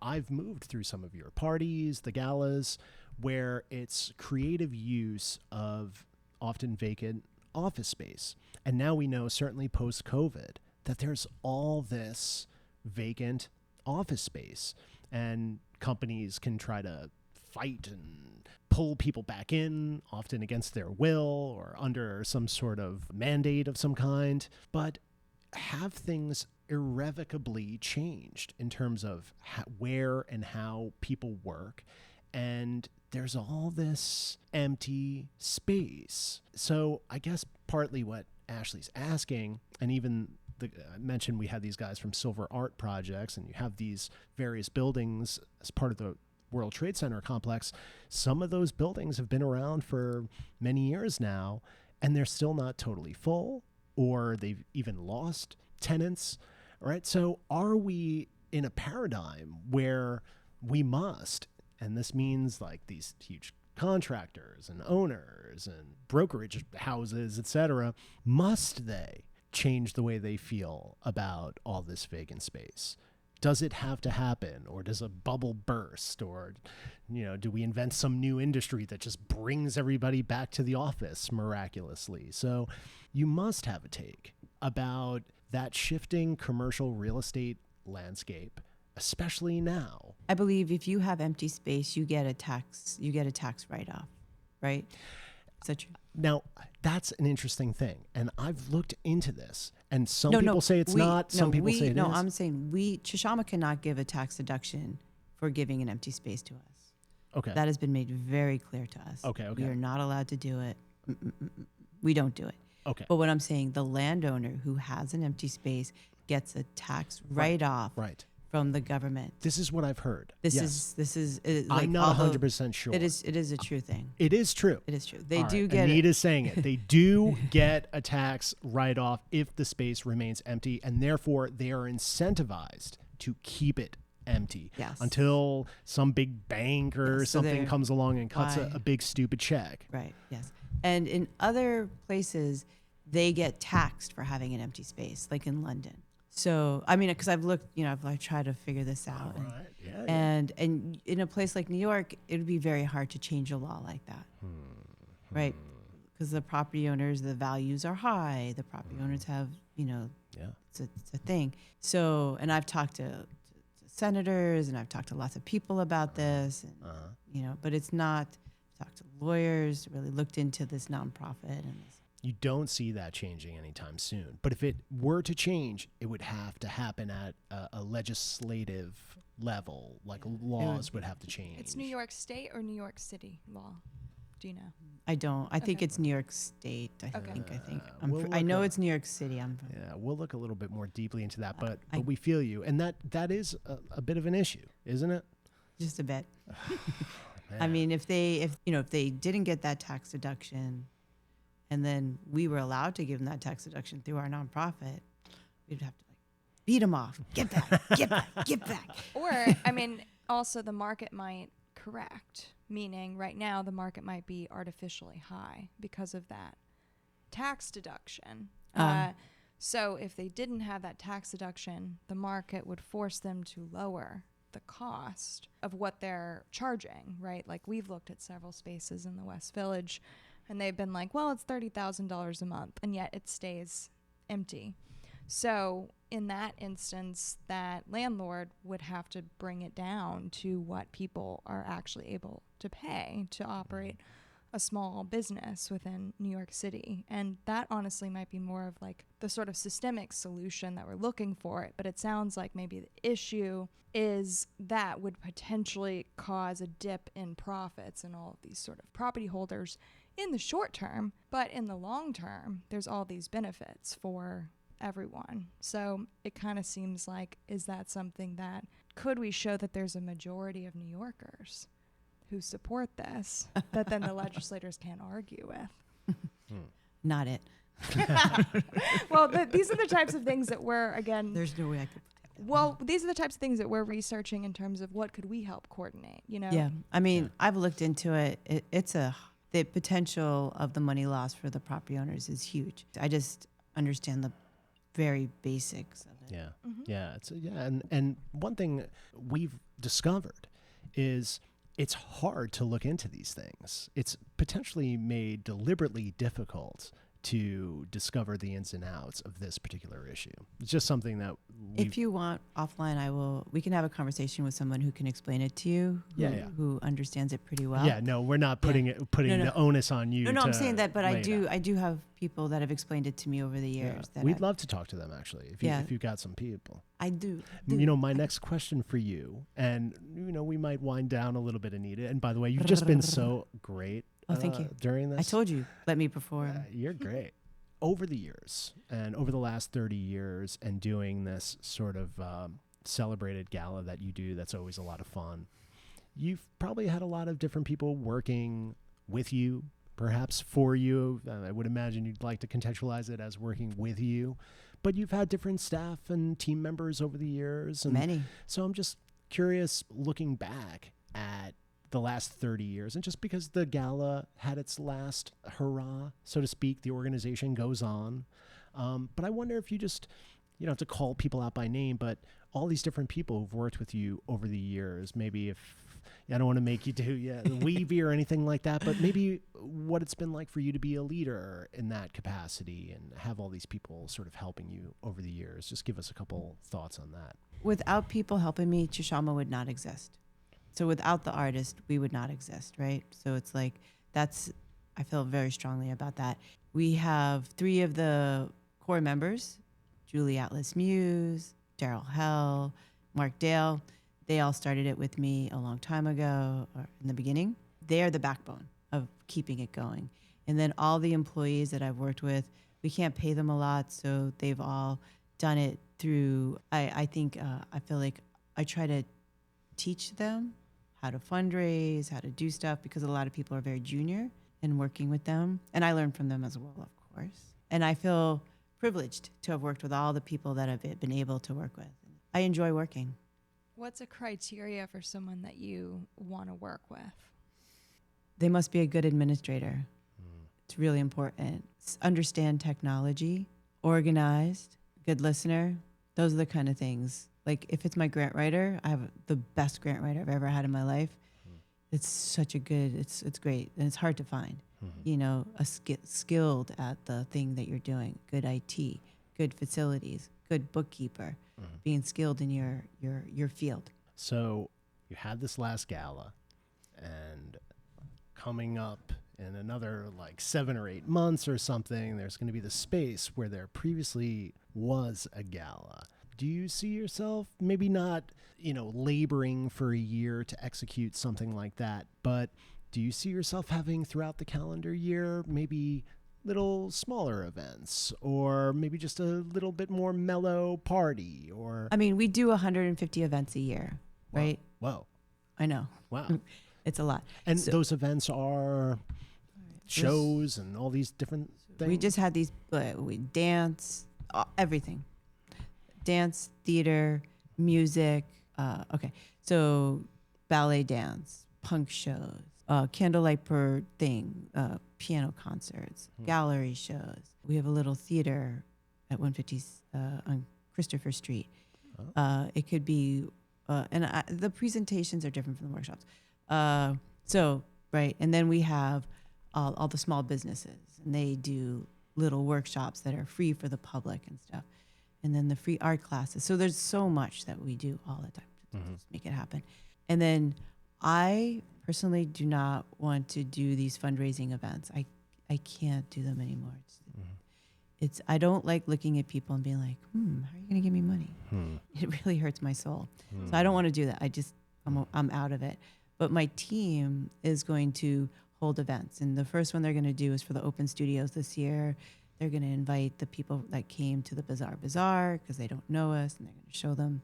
[SPEAKER 3] I've moved through some of your parties, the galas, where it's creative use of often vacant office space. And now we know, certainly post-COVID, that there's all this vacant office space, and companies can try to fight and pull people back in, often against their will or under some sort of mandate of some kind. But have things irrevocably changed in terms of where and how people work? And there's all this empty space. So I guess partly what Ashley's asking, and even I mentioned we had these guys from Silver Art Projects, and you have these various buildings as part of the World Trade Center complex. Some of those buildings have been around for many years now, and they're still not totally full, or they've even lost tenants, right? So are we in a paradigm where we must, and this means like these huge contractors and owners and brokerage houses, etc., must they change the way they feel about all this vacant space? Does it have to happen, or does a bubble burst, or do we invent some new industry that just brings everybody back to the office miraculously? So you must have a take about that shifting commercial real estate landscape, especially now.
[SPEAKER 2] I believe if you have empty space, you get a tax write-off, right? Is that true?
[SPEAKER 3] Now, that's an interesting thing, and I've looked into this, and some people say it's not, some people say it is.
[SPEAKER 2] No, I'm saying ChaShaMa cannot give a tax deduction for giving an empty space to us.
[SPEAKER 3] Okay.
[SPEAKER 2] That has been made very clear to us.
[SPEAKER 3] Okay.
[SPEAKER 2] We are not allowed to do it. We don't do it.
[SPEAKER 3] Okay.
[SPEAKER 2] But what I'm saying, the landowner who has an empty space gets a tax write-off from the government.
[SPEAKER 3] This is what I've heard.
[SPEAKER 2] This is like,
[SPEAKER 3] I'm not 100% sure.
[SPEAKER 2] It is a true thing.
[SPEAKER 3] It is true.
[SPEAKER 2] It is true. They do get
[SPEAKER 3] Anita's saying it. They do get a tax write-off if the space remains empty, and therefore they are incentivized to keep it empty until some big bank or something comes along and cuts a big stupid check.
[SPEAKER 2] Right. Yes. And in other places, they get taxed for having an empty space, like in London. So, I mean, because I've looked, I've tried to figure this out. And in a place like New York, it would be very hard to change a law like that. Right? Because the property owners, the values are high. The property owners have, it's a thing. So, and I've talked to senators, and I've talked to lots of people about this, and, but it's not, I've talked to lawyers, really looked into this nonprofit and this.
[SPEAKER 3] You don't see that changing anytime soon. But if it were to change, it would have to happen at a legislative level. Like laws would have to change.
[SPEAKER 1] It's New York State or New York City law? Do you know?
[SPEAKER 2] I don't. I think it's New York State. I think. I know it's New York City.
[SPEAKER 3] We'll look a little bit more deeply into that. But we feel you, and that is a bit of an issue, isn't it?
[SPEAKER 2] Just a bit. I mean, if they didn't get that tax deduction, and then we were allowed to give them that tax deduction through our nonprofit, we'd have to beat them off. Get back, get back, get back.
[SPEAKER 1] Or, I mean, also the market might correct, meaning right now the market might be artificially high because of that tax deduction. So if they didn't have that tax deduction, the market would force them to lower the cost of what they're charging, right? Like we've looked at several spaces in the West Village, and they've been like, well, it's $30,000 a month, and yet it stays empty. So in that instance, that landlord would have to bring it down to what people are actually able to pay to operate a small business within New York City. And that honestly might be more of like the sort of systemic solution that we're looking for. But it sounds like maybe the issue is that would potentially cause a dip in profits and all of these sort of property holders in the short term. But in the long term, there's all these benefits for everyone. So it kind of seems like, is that something that could we show that there's a majority of New Yorkers who support this that then the legislators can't argue with?
[SPEAKER 2] Not it.
[SPEAKER 1] Well, these are the types of things that we're, again,
[SPEAKER 2] There's no way I could.
[SPEAKER 1] well, these are the types of things that we're researching in terms of what could we help coordinate, you know?
[SPEAKER 2] Yeah, I mean, I've looked into it. The potential of the money loss for the property owners is huge. I just understand the very basics of it.
[SPEAKER 3] Yeah.
[SPEAKER 1] Mm-hmm.
[SPEAKER 3] Yeah. And one thing we've discovered is it's hard to look into these things. It's potentially made deliberately difficult to discover the ins and outs of this particular issue. It's just something that
[SPEAKER 2] If you want offline, we can have a conversation with someone who can explain it to you, who understands it pretty well.
[SPEAKER 3] Yeah, no, we're not putting the onus on you.
[SPEAKER 2] No, I'm saying that, but I
[SPEAKER 3] do.
[SPEAKER 2] do have people that have explained it to me over the years.
[SPEAKER 3] Yeah. We'd love to talk to them actually. If you've got some people.
[SPEAKER 2] I do.
[SPEAKER 3] You know, my next question for you, and you know, we might wind down a little bit, Anita. And by the way, you've just been so great.
[SPEAKER 2] Oh, thank you.
[SPEAKER 3] During this,
[SPEAKER 2] I told you, let me perform.
[SPEAKER 3] You're great. Over the years, and over the last 30 years, and doing this sort of celebrated gala that you do, that's always a lot of fun. You've probably had a lot of different people working with you, perhaps for you. I would imagine you'd like to contextualize it as working with you, but you've had different staff and team members over the years. And
[SPEAKER 2] many.
[SPEAKER 3] So I'm just curious, looking back at the last 30 years, and just because the gala had its last hurrah, so to speak, the organization goes on. But I wonder if you don't have to call people out by name, but all these different people who've worked with you over the years, maybe I don't want to make you do the weavy or anything like that, but maybe what it's been like for you to be a leader in that capacity and have all these people sort of helping you over the years. Just give us a couple thoughts on that.
[SPEAKER 2] Without people helping me, ChaShaMa would not exist. So without the artist, we would not exist, right? So it's like, I feel very strongly about that. We have 3 of the core members, Julie Atlas Muse, Daryl Hell, Mark Dale. They all started it with me a long time ago, or in the beginning. They are the backbone of keeping it going. And then all the employees that I've worked with, we can't pay them a lot, so they've all done it through, I feel like I try to teach them how to fundraise, how to do stuff, because a lot of people are very junior in working with them. And I learn from them as well, of course. And I feel privileged to have worked with all the people that I've been able to work with. I enjoy working.
[SPEAKER 1] What's a criteria for someone that you want to work with?
[SPEAKER 2] They must be a good administrator. It's really important. Understand technology, organized, good listener. Those are the kind of things. Like if it's my grant writer, I have the best grant writer I've ever had in my life. It's such a good, it's great. And it's hard to find, you know, skilled at the thing that you're doing. Good IT, good facilities, good bookkeeper, being skilled in your field.
[SPEAKER 3] So you had this last gala, and coming up in another like 7 or 8 months or something, there's going to be the space where there previously was a gala. Do you see yourself maybe not, laboring for a year to execute something like that, but do you see yourself having throughout the calendar year maybe little smaller events, or maybe just a little bit more mellow party? Or
[SPEAKER 2] I mean, we do 150 events a year, right?
[SPEAKER 3] Whoa.
[SPEAKER 2] I know.
[SPEAKER 3] Wow.
[SPEAKER 2] It's a lot.
[SPEAKER 3] And so, those events are shows and all these different things?
[SPEAKER 2] We just had these, we dance, everything. Dance, theater, music. So ballet dance, punk shows, candlelight per thing, piano concerts, gallery shows. We have a little theater at 150 on Christopher Street. It could be, the presentations are different from the workshops. Right. And then we have all the small businesses, and they do little workshops that are free for the public and stuff. And then the free art classes. So there's so much that we do all the time to just make it happen. And then I personally do not want to do these fundraising events. I can't do them anymore. It's I don't like looking at people and being like, how are you going to give me money? It really hurts my soul. So I don't want to do that. I'm out of it. But my team is going to hold events. And the first one they're going to do is for the open studios this year. They're going to invite the people that came to the Bazaar because they don't know us, and they're going to show them.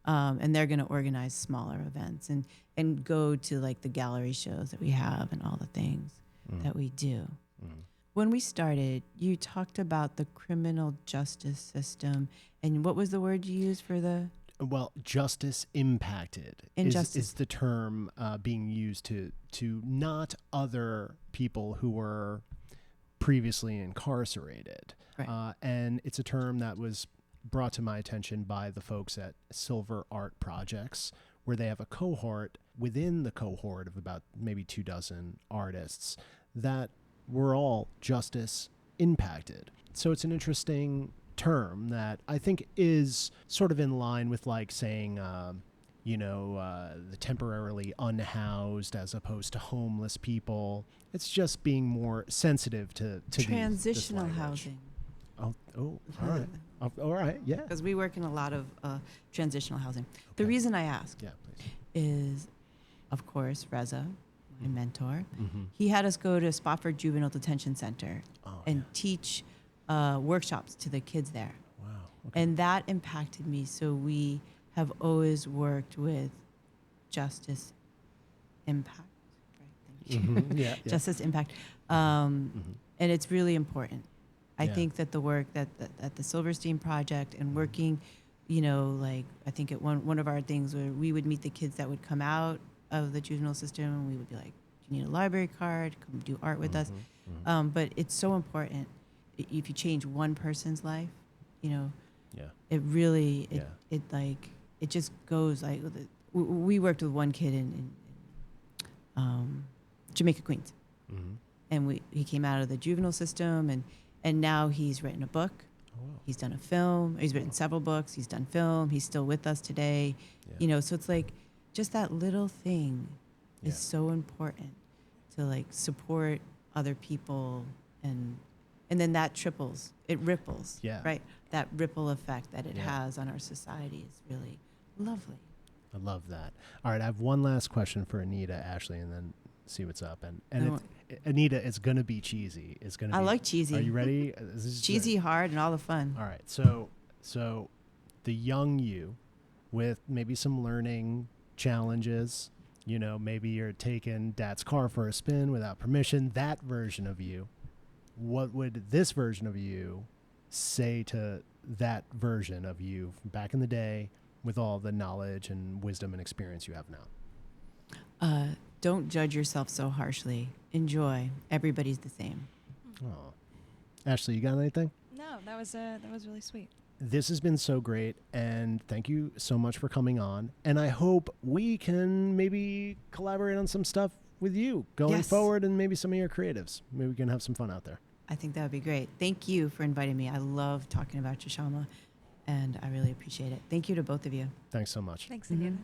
[SPEAKER 2] And they're going to organize smaller events and go to like the gallery shows that we have and all the things that we do. When we started, you talked about the criminal justice system. And what was the word you used for the?
[SPEAKER 3] Well, justice impacted is the term being used to not other people who were previously incarcerated.
[SPEAKER 2] Right.
[SPEAKER 3] And it's a term that was brought to my attention by the folks at Silver Art Projects, where they have a cohort within the cohort of about maybe 24 artists that were all justice impacted. So it's an interesting term that I think is sort of in line with like saying, the temporarily unhoused as opposed to homeless people. It's just being more sensitive to
[SPEAKER 2] transitional housing.
[SPEAKER 3] Oh, all right. All right, yeah.
[SPEAKER 2] Because we work in a lot of transitional housing. Okay. The reason I ask is, of course, Reza, my mentor, he had us go to Spofford Juvenile Detention Center and teach workshops to the kids there.
[SPEAKER 3] Wow. Okay.
[SPEAKER 2] And that impacted me. So we have always worked with justice impact. Right? Thank you.
[SPEAKER 3] Yeah.
[SPEAKER 2] Justice impact. And it's really important. I think that the work that the Silverstein Project and working, I think at one of our things where we would meet the kids that would come out of the juvenile system, and we would be like, do you need a library card? Come do art with us. But it's so important. If you change one person's life, it really, it just goes like, we worked with one kid in Jamaica, Queens. And he came out of the juvenile system, and now he's written a book.
[SPEAKER 3] Oh, wow.
[SPEAKER 2] He's done a film. He's written several books. He's done film. He's still with us today. So it's like just that little thing is so important to like support other people, and then that ripples. Right? That ripple effect that it has on our society is really lovely.
[SPEAKER 3] I love that. All right, I have one last question for Anita, Ashley, and then see what's up. And Anita, it's gonna be cheesy. I
[SPEAKER 2] like cheesy.
[SPEAKER 3] Are you ready? This is
[SPEAKER 2] cheesy, hard, and all the fun.
[SPEAKER 3] All right. So the young you, with maybe some learning challenges, maybe you're taking dad's car for a spin without permission. That version of you, what would this version of you say to that version of you back in the day with all the knowledge and wisdom and experience you have now?
[SPEAKER 2] Don't judge yourself so harshly. Enjoy. Everybody's the same.
[SPEAKER 3] Oh, Ashley, you got anything?
[SPEAKER 1] No, that was really sweet.
[SPEAKER 3] This has been so great, and thank you so much for coming on. And I hope we can maybe collaborate on some stuff with you going forward, and maybe some of your creatives. Maybe we can have some fun out there.
[SPEAKER 2] I think that would be great. Thank you for inviting me. I love talking about ChaShaMa, and I really appreciate it. Thank you to both of you.
[SPEAKER 3] Thanks so much.
[SPEAKER 1] Thanks, Anita.